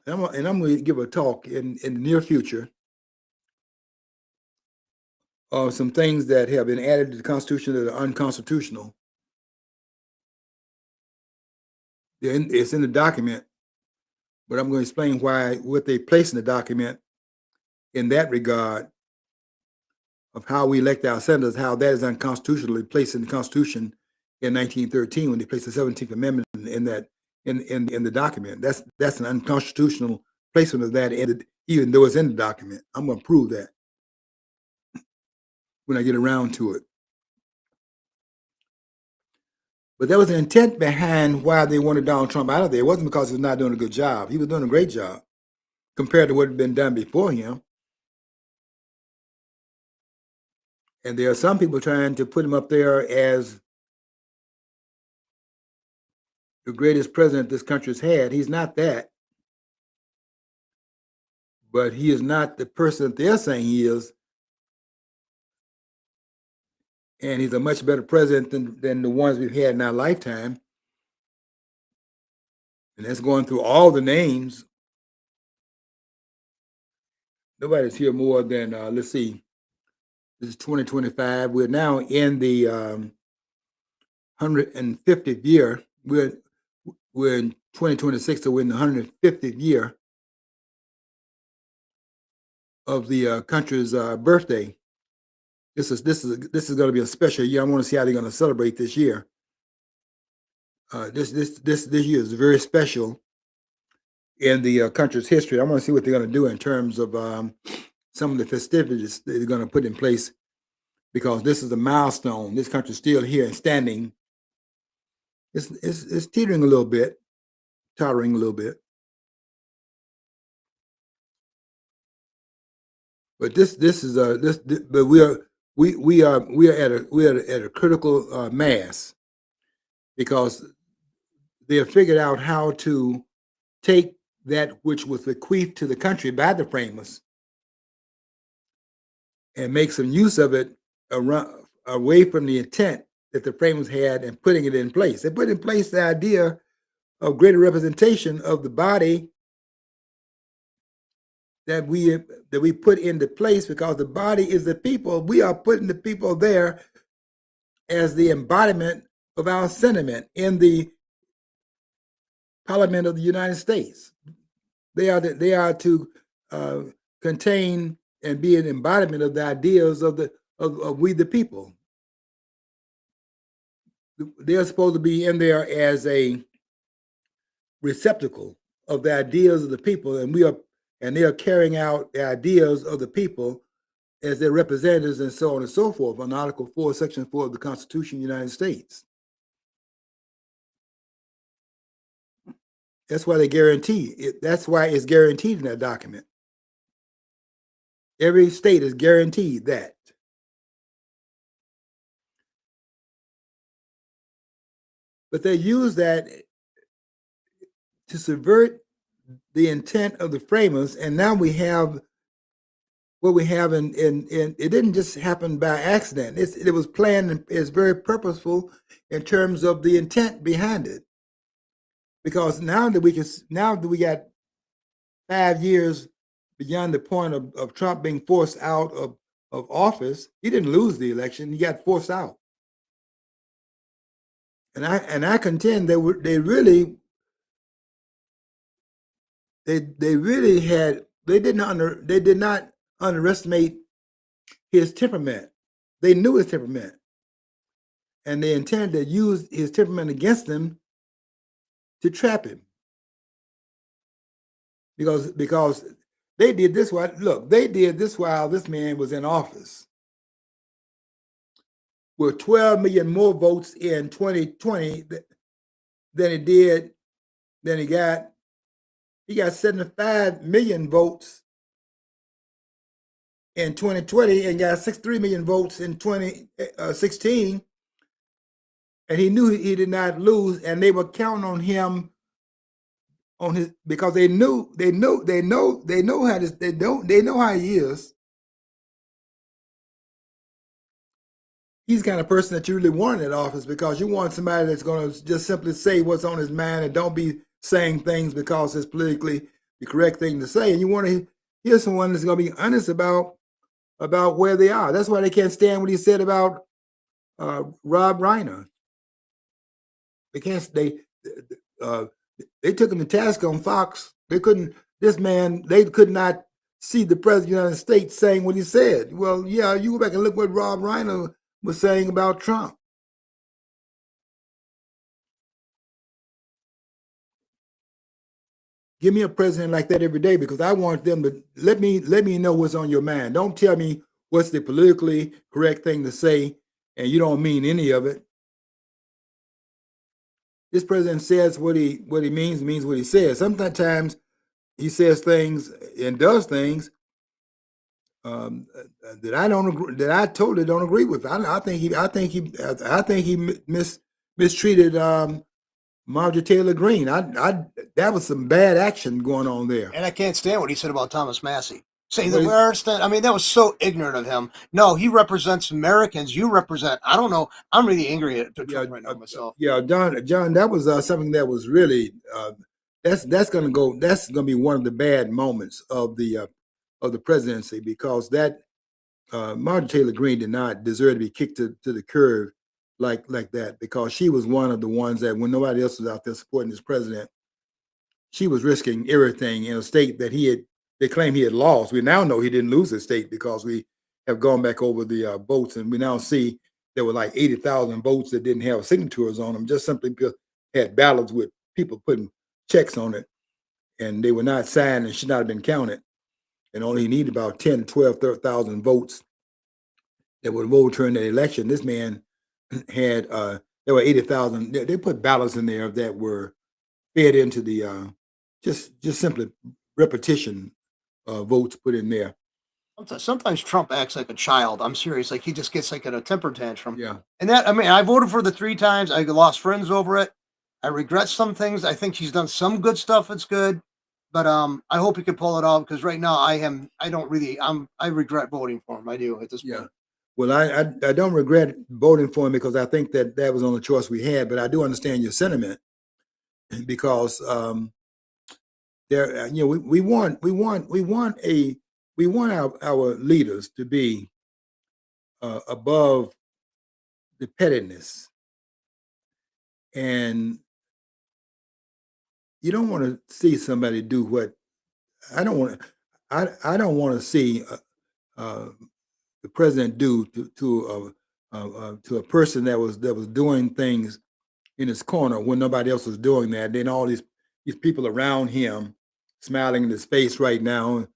And I'm going to give a talk in the near future of some things that have been added to the Constitution that are unconstitutional. It's in the document, but I'm going to explain what they place in the document in that regard of how we elect our senators, how that is unconstitutionally placed in the Constitution in 1913 when they placed the 17th Amendment in the document. That's an unconstitutional placement of that, even though it's in the document. I'm going to prove that when I get around to it. But there was an intent behind why they wanted Donald Trump out of there. It wasn't because he was not doing a good job. He was doing a great job compared to what had been done before him. And there are some people trying to put him up there as the greatest president this country's had. He's not that. But he is not the person that they're saying he is. And he's a much better president than the ones we've had in our lifetime. And that's going through all the names. Nobody's here more than, let's see, this is 2025. We're now in the 150th year. We're in 2026, so we're in the 150th year of the country's birthday. This is going to be a special year. I want to see how they're going to celebrate this year. This year is very special in the country's history. I want to see what they're going to do in terms of some of the festivities they're going to put in place, because this is a milestone. This country's still here and standing. It's teetering a little bit, tottering a little bit. But but we are at a critical mass, because they have figured out how to take that which was bequeathed to the country by the framers and make some use of it away from the intent that the framers had and putting it in place. They put in place the idea of greater representation of the body that we put into place, because the body is the people. We are putting the people there as the embodiment of our sentiment in the Parliament of the United States. They are to contain and be an embodiment of the ideas of we the people. They're supposed to be in there as a receptacle of the ideas of the people, and they are carrying out the ideas of the people as their representatives, and so on and so forth, on Article 4, Section 4 of the Constitution of the United States. That's why they guarantee it. That's why it's guaranteed in that document. Every state is guaranteed that. but they use that to subvert the intent of the framers, and now we have what we have in it didn't just happen by accident. It was planned and it's very purposeful in terms of the intent behind it. Because now that we got 5 years beyond the point of Trump being forced out of office, he didn't lose the election, he got forced out. And I contend they really did not underestimate his temperament. They knew his temperament, and they intended to use his temperament against him to trap him. Because they did this while this man was in office. With 12 million more votes in 2020 than he got 75 million votes in 2020 and got 63 million votes in 2016. And he knew he did not lose, and they were counting on him because they know how he is. He's the kind of person that you really want in office, because you want somebody that's going to just simply say what's on his mind and don't be saying things because it's politically the correct thing to say. And you want to hear someone that's going to be honest about where they are. That's why they can't stand what he said about Rob Reiner. They can't. They took him to task on Fox. They could not see the president of the United States saying what he said. Well, yeah, you go back and look what Rob Reiner was saying about Trump. Give me a president like that every day, because I want them to let me know what's on your mind. Don't tell me what's the politically correct thing to say and you don't mean any of it. This president says what he means what he says. Sometimes he says things and does things that I totally don't agree with. I think he mistreated Marjorie Taylor Greene. That was some bad action going on there. And I can't stand what he said about Thomas Massey. Saying the worst. I mean, that was so ignorant of him. No, he represents Americans. You represent. I don't know. I'm really angry at Trump right now myself. Yeah, John, that was something that was really that's going to be one of the bad moments of the presidency, because that Marjorie Taylor Greene did not deserve to be kicked to the curb like that, because she was one of the ones that, when nobody else was out there supporting this president, she was risking everything in a state that they claim he had lost. We now know he didn't lose the state, because we have gone back over the votes, and we now see there were like 80,000 votes that didn't have signatures on them, just simply because had ballots with people putting checks on it, and they were not signed and should not have been counted. And only needed about 10, 12, 30,000 votes that would overturn the election. This man had there were 80,000. They put ballots in there that were fed into the just simply repetition votes put in there. Sometimes Trump acts like a child. I'm serious. Like, he just gets like in a temper tantrum. Yeah. And that, I mean, I voted for the 3 times. I lost friends over it. I regret some things. I think he's done some good stuff that's good. But I hope he can pull it off, because right now I regret voting for him. I do at this point. Yeah. Well, I don't regret voting for him, because I think that was the only choice we had. But I do understand your sentiment, because we want our leaders to be above the pettiness, and you don't want to see somebody do what I don't want to see the president do to a person that was doing things in his corner when nobody else was doing that. Then all these people around him smiling in his face right now,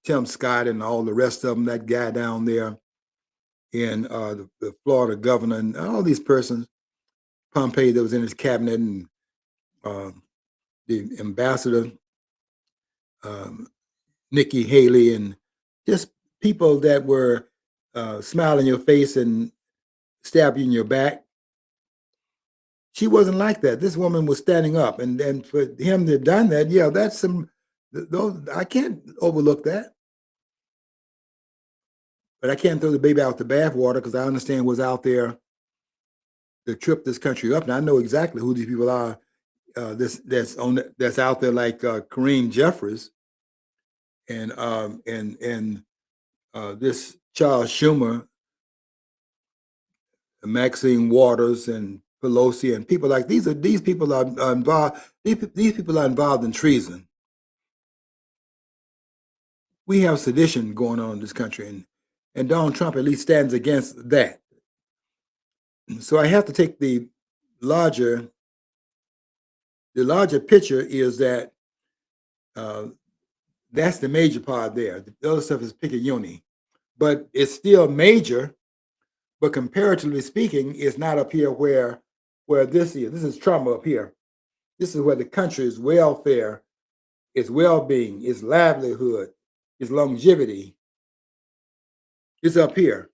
Tim Scott and all the rest of them, that guy down there, and the Florida governor, and all these persons, Pompeo that was in his cabinet, and the ambassador, Nikki Haley, and just people that were smiling in your face and stab you in your back. She wasn't like that. This woman was standing up, and for him to have done that, yeah, that's some. Those I can't overlook that, but I can't throw the baby out the bathwater because I understand what's out there to trip this country up, and I know exactly who these people are. That's out there like Kareem Jeffries and this Charles Schumer, Maxine Waters, and Pelosi, and people like these people are involved. These people are involved in treason. We have sedition going on in this country, and Donald Trump at least stands against that. So I have to take the larger picture is that that's the major part there. The other stuff is picayune, but it's still major. But comparatively speaking, it's not up here where this is. This is trauma up here. This is where the country's welfare, its well-being, its livelihood, its longevity is up here.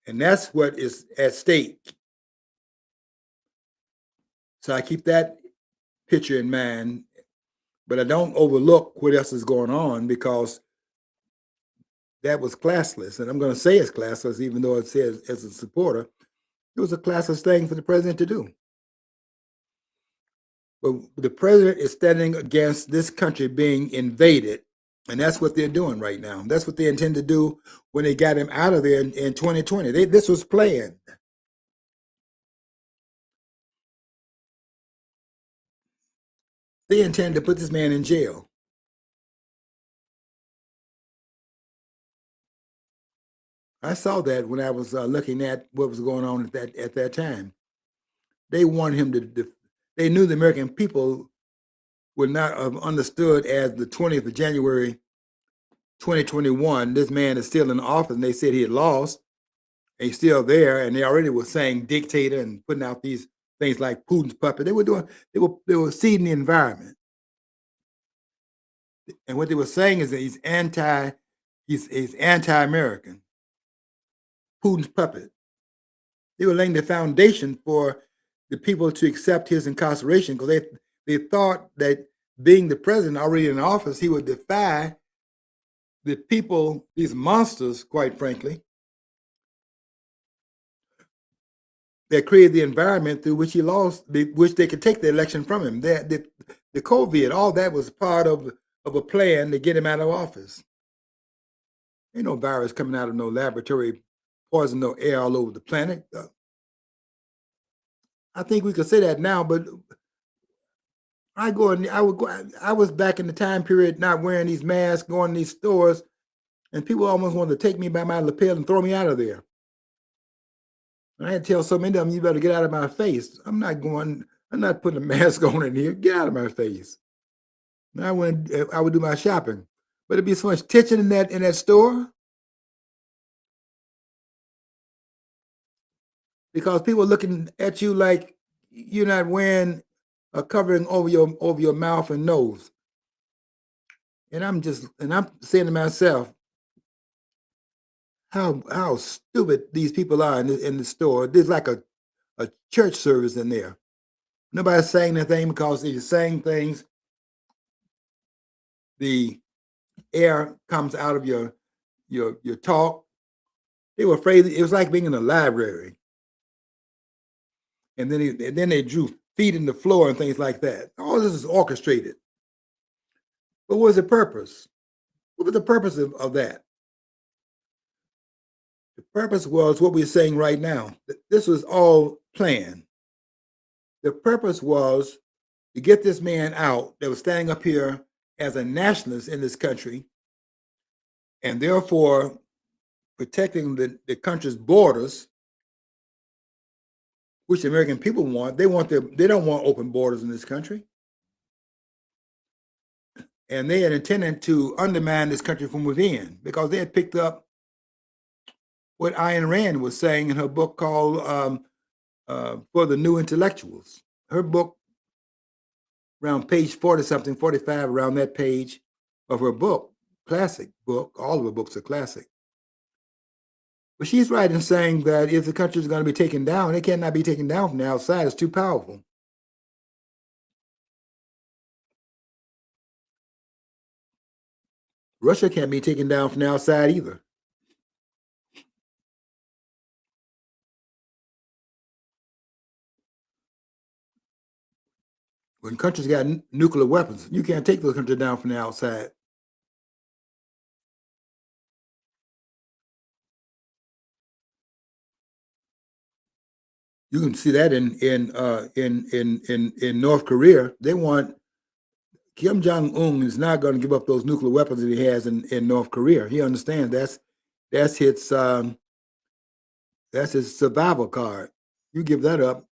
And that's what is at stake. So I keep that picture in mind, but I don't overlook what else is going on because that was classless. And I'm going to say it's classless, even though it says as a supporter, it was a classless thing for the president to do. But the president is standing against this country being invaded. And that's what they're doing right now. That's what they intend to do when they got him out of there in 2020. This was planned. They intend to put this man in jail. I saw that when I was looking at what was going on at that time. They wanted him to. They knew the American people would not have understood as the 20th of January, 2021. This man is still in office, and they said he had lost. And he's still there, and they already were saying dictator and putting out these things like Putin's puppet. They were seeding the environment. And what they were saying is that he's anti-American. Putin's puppet. They were laying the foundation for the people to accept his incarceration because they thought that being the president already in office, he would defy the people, these monsters, quite frankly, that created the environment through which he lost, which they could take the election from him. The COVID, all that was part of a plan to get him out of office. Ain't no virus coming out of no laboratory, poison no air all over the planet. I think we could say that now, but I was back in the time period not wearing these masks, going to these stores, and people almost wanted to take me by my lapel and throw me out of there. And I had to tell so many of them, you better get out of my face. I'm not putting a mask on in here. Get out of my face. And I would do my shopping. But it'd be so much tension in that store. Because people are looking at you like you're not wearing a covering over your mouth and nose. And I'm saying to myself, how stupid these people are in the store. There's like a church service in there. Nobody's saying anything because they're saying things. The air comes out of your talk. They were afraid. It was like being in a library. And then they drew feet in the floor and things like that. All this is orchestrated. But what was the purpose? What was the purpose of that? The purpose was what we're saying right now. This was all planned. The purpose was to get this man out that was standing up here as a nationalist in this country, and therefore protecting the country's borders, which the American people want. They don't want open borders in this country. And they had intended to undermine this country from within because they had picked up what Ayn Rand was saying in her book called For the New Intellectuals. Her book, around page 40-something, 45, around that page of her book, classic book, all of her books are classic. But she's right in saying that if the country is going to be taken down, it cannot be taken down from the outside. It's too powerful. Russia can't be taken down from the outside either. When countries got nuclear weapons, you can't take the country down from the outside. You can see that in North Korea. They want Kim Jong Un is not going to give up those nuclear weapons that he has in North Korea. He understands that's his survival card. You give that up,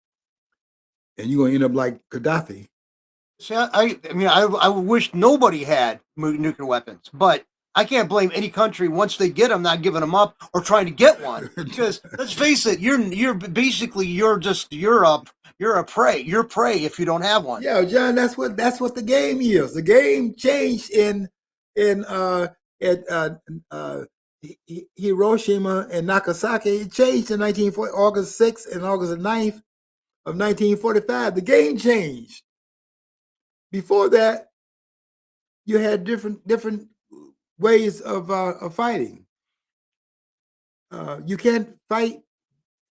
and you're going to end up like Gaddafi. See, I wish nobody had nuclear weapons, but I can't blame any country once they get them not giving them up or trying to get one. Because let's face it, you're basically you're a prey. You're prey if you don't have one. Yeah, John, that's what the game is. The game changed in Hiroshima and Nagasaki. It changed in August 6th and August 9th of 1945. The game changed. Before that, you had different ways of fighting. You can't fight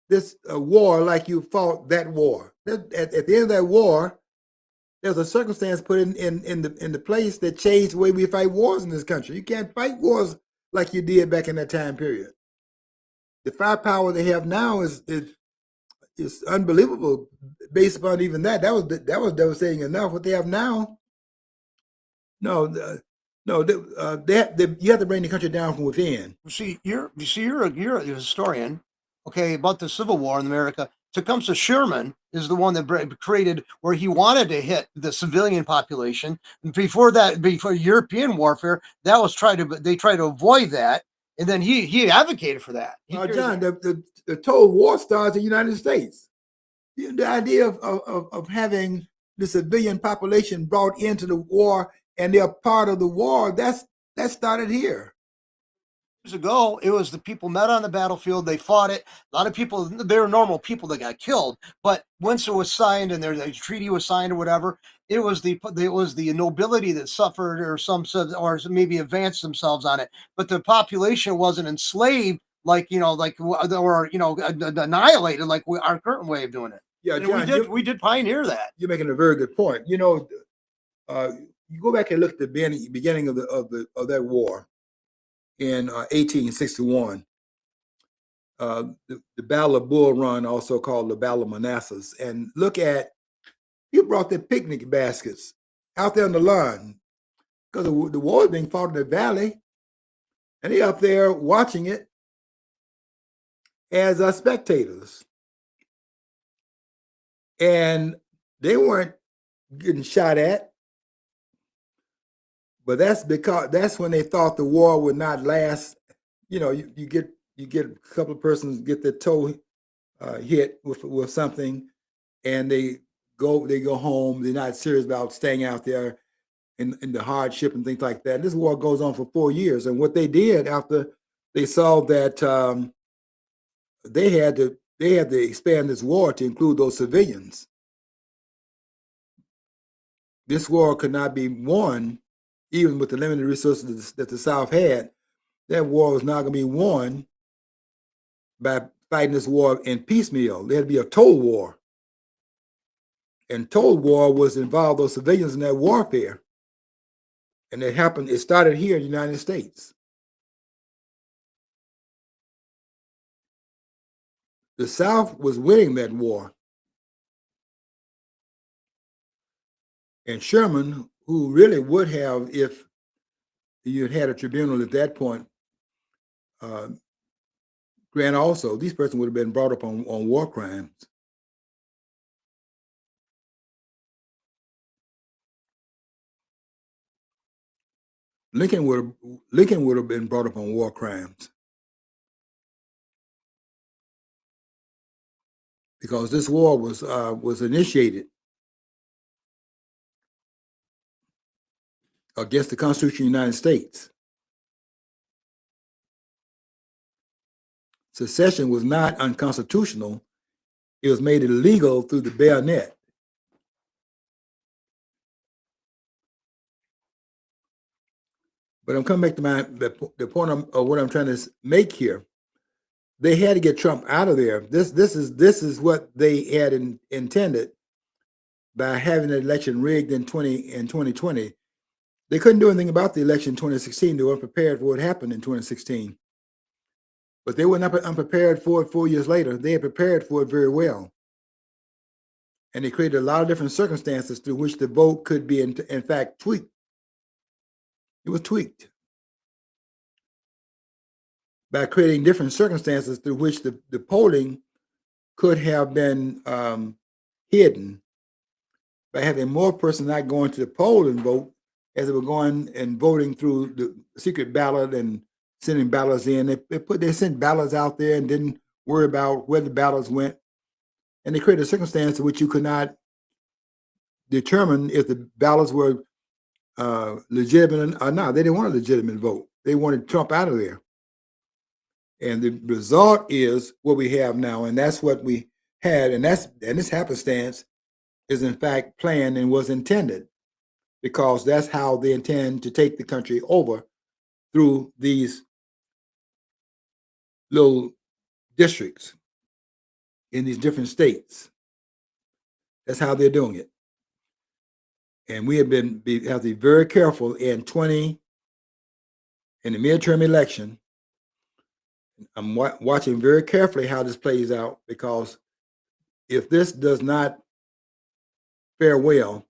this war like you fought that war. At the end of that war, there's a circumstance put in the place that changed the way we fight wars in this country. You can't fight wars like you did back in that time period. The firepower they have now is unbelievable based upon even that. That was devastating enough. What they have now, no, you have to bring the country down from within. You're a historian, okay, about the Civil War in America. Tecumseh Sherman is the one that created where he wanted to hit the civilian population. Before European warfare, they tried to avoid that, and then he advocated for that. John, the total war starts in the United States. The idea of having the civilian population brought into the war and they're part of the war, that started here. Years ago, it was the people met on the battlefield. They fought it. A lot of people, they were normal people that got killed. But once it was signed and the treaty was signed or whatever, it was the nobility that suffered, or maybe advanced themselves on it. But the population wasn't enslaved or annihilated like our current way of doing it. Yeah, and John, we did pioneer that. You're making a very good point. You go back and look at the beginning of that war in 1861. The Battle of Bull Run, also called the Battle of Manassas, and look at, you brought their picnic baskets out there on the lawn because the war is being fought in the valley, and they up there watching it as spectators, and they weren't getting shot at, but that's when they thought the war would not last. You get a couple of persons get their toe hit with something, and they go home. They're not serious about staying out there in the hardship and things like that. And this war goes on for 4 years, and what they did after they saw that they had to expand this war to include those civilians. This war could not be won, even with the limited resources that the South had. That war was not going to be won by fighting this war in piecemeal. There had to be a total war. And total war was involved those civilians in that warfare. And it started here in the United States. The South was winning that war. And Sherman, who really would have, if you had a tribunal at that point, Grant also, these persons would have been brought up on war crimes. Lincoln would have been brought up on war crimes because this war was initiated against the Constitution of the United States. secession was not unconstitutional. It was made illegal through the bayonet. But I'm coming back to the point of what I'm trying to make here. They had to get Trump out of there. This is what they had intended by having the election rigged in 2020. They couldn't do anything about the election in 2016. They weren't prepared for what happened in 2016. But they were not unprepared for it 4 years later. They had prepared for it very well. And they created a lot of different circumstances through which the vote could be, in fact, tweaked. It was tweaked by creating different circumstances through which the polling could have been hidden by having more persons not going to the poll and vote as they were going and voting through the secret ballot and sending ballots in. They sent ballots out there and didn't worry about where the ballots went. And they created a circumstance in which you could not determine if the ballots were legitimate or not. They didn't want a legitimate vote. They wanted Trump out of there. And the result is what we have now, and that's what we had, and this happenstance is in fact planned and was intended, because that's how they intend to take the country over, through these little districts in these different states. That's how they're doing it. And we have to be very careful in the midterm election. I'm watching very carefully how this plays out, because if this does not fare well,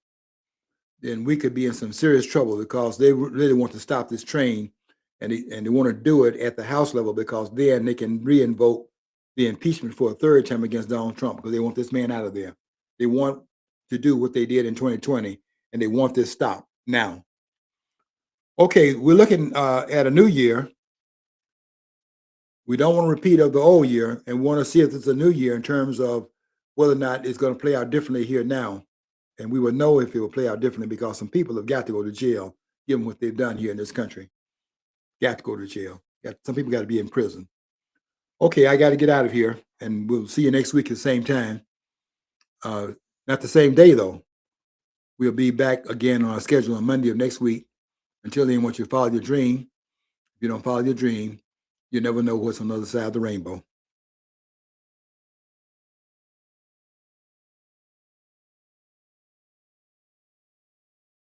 then we could be in some serious trouble, because they really want to stop this train, and they want to do it at the House level, because then they can re-invoke the impeachment for a third time against Donald Trump, because they want this man out of there. They want to do what they did in 2020, and they want this stopped now. Okay, we're looking at a new year. We don't want to repeat of the old year, and want to see if it's a new year in terms of whether or not it's going to play out differently here now. And we will know if it will play out differently, because some people have got to go to jail, given what they've done here in this country. Got to go to jail. Some people got to be in prison. Okay, I got to get out of here, and we'll see you next week at the same time. Not the same day, though. We'll be back again on our schedule on Monday of next week. Until then, I want you to follow your dream. If you don't follow your dream, you never know what's on the other side of the rainbow.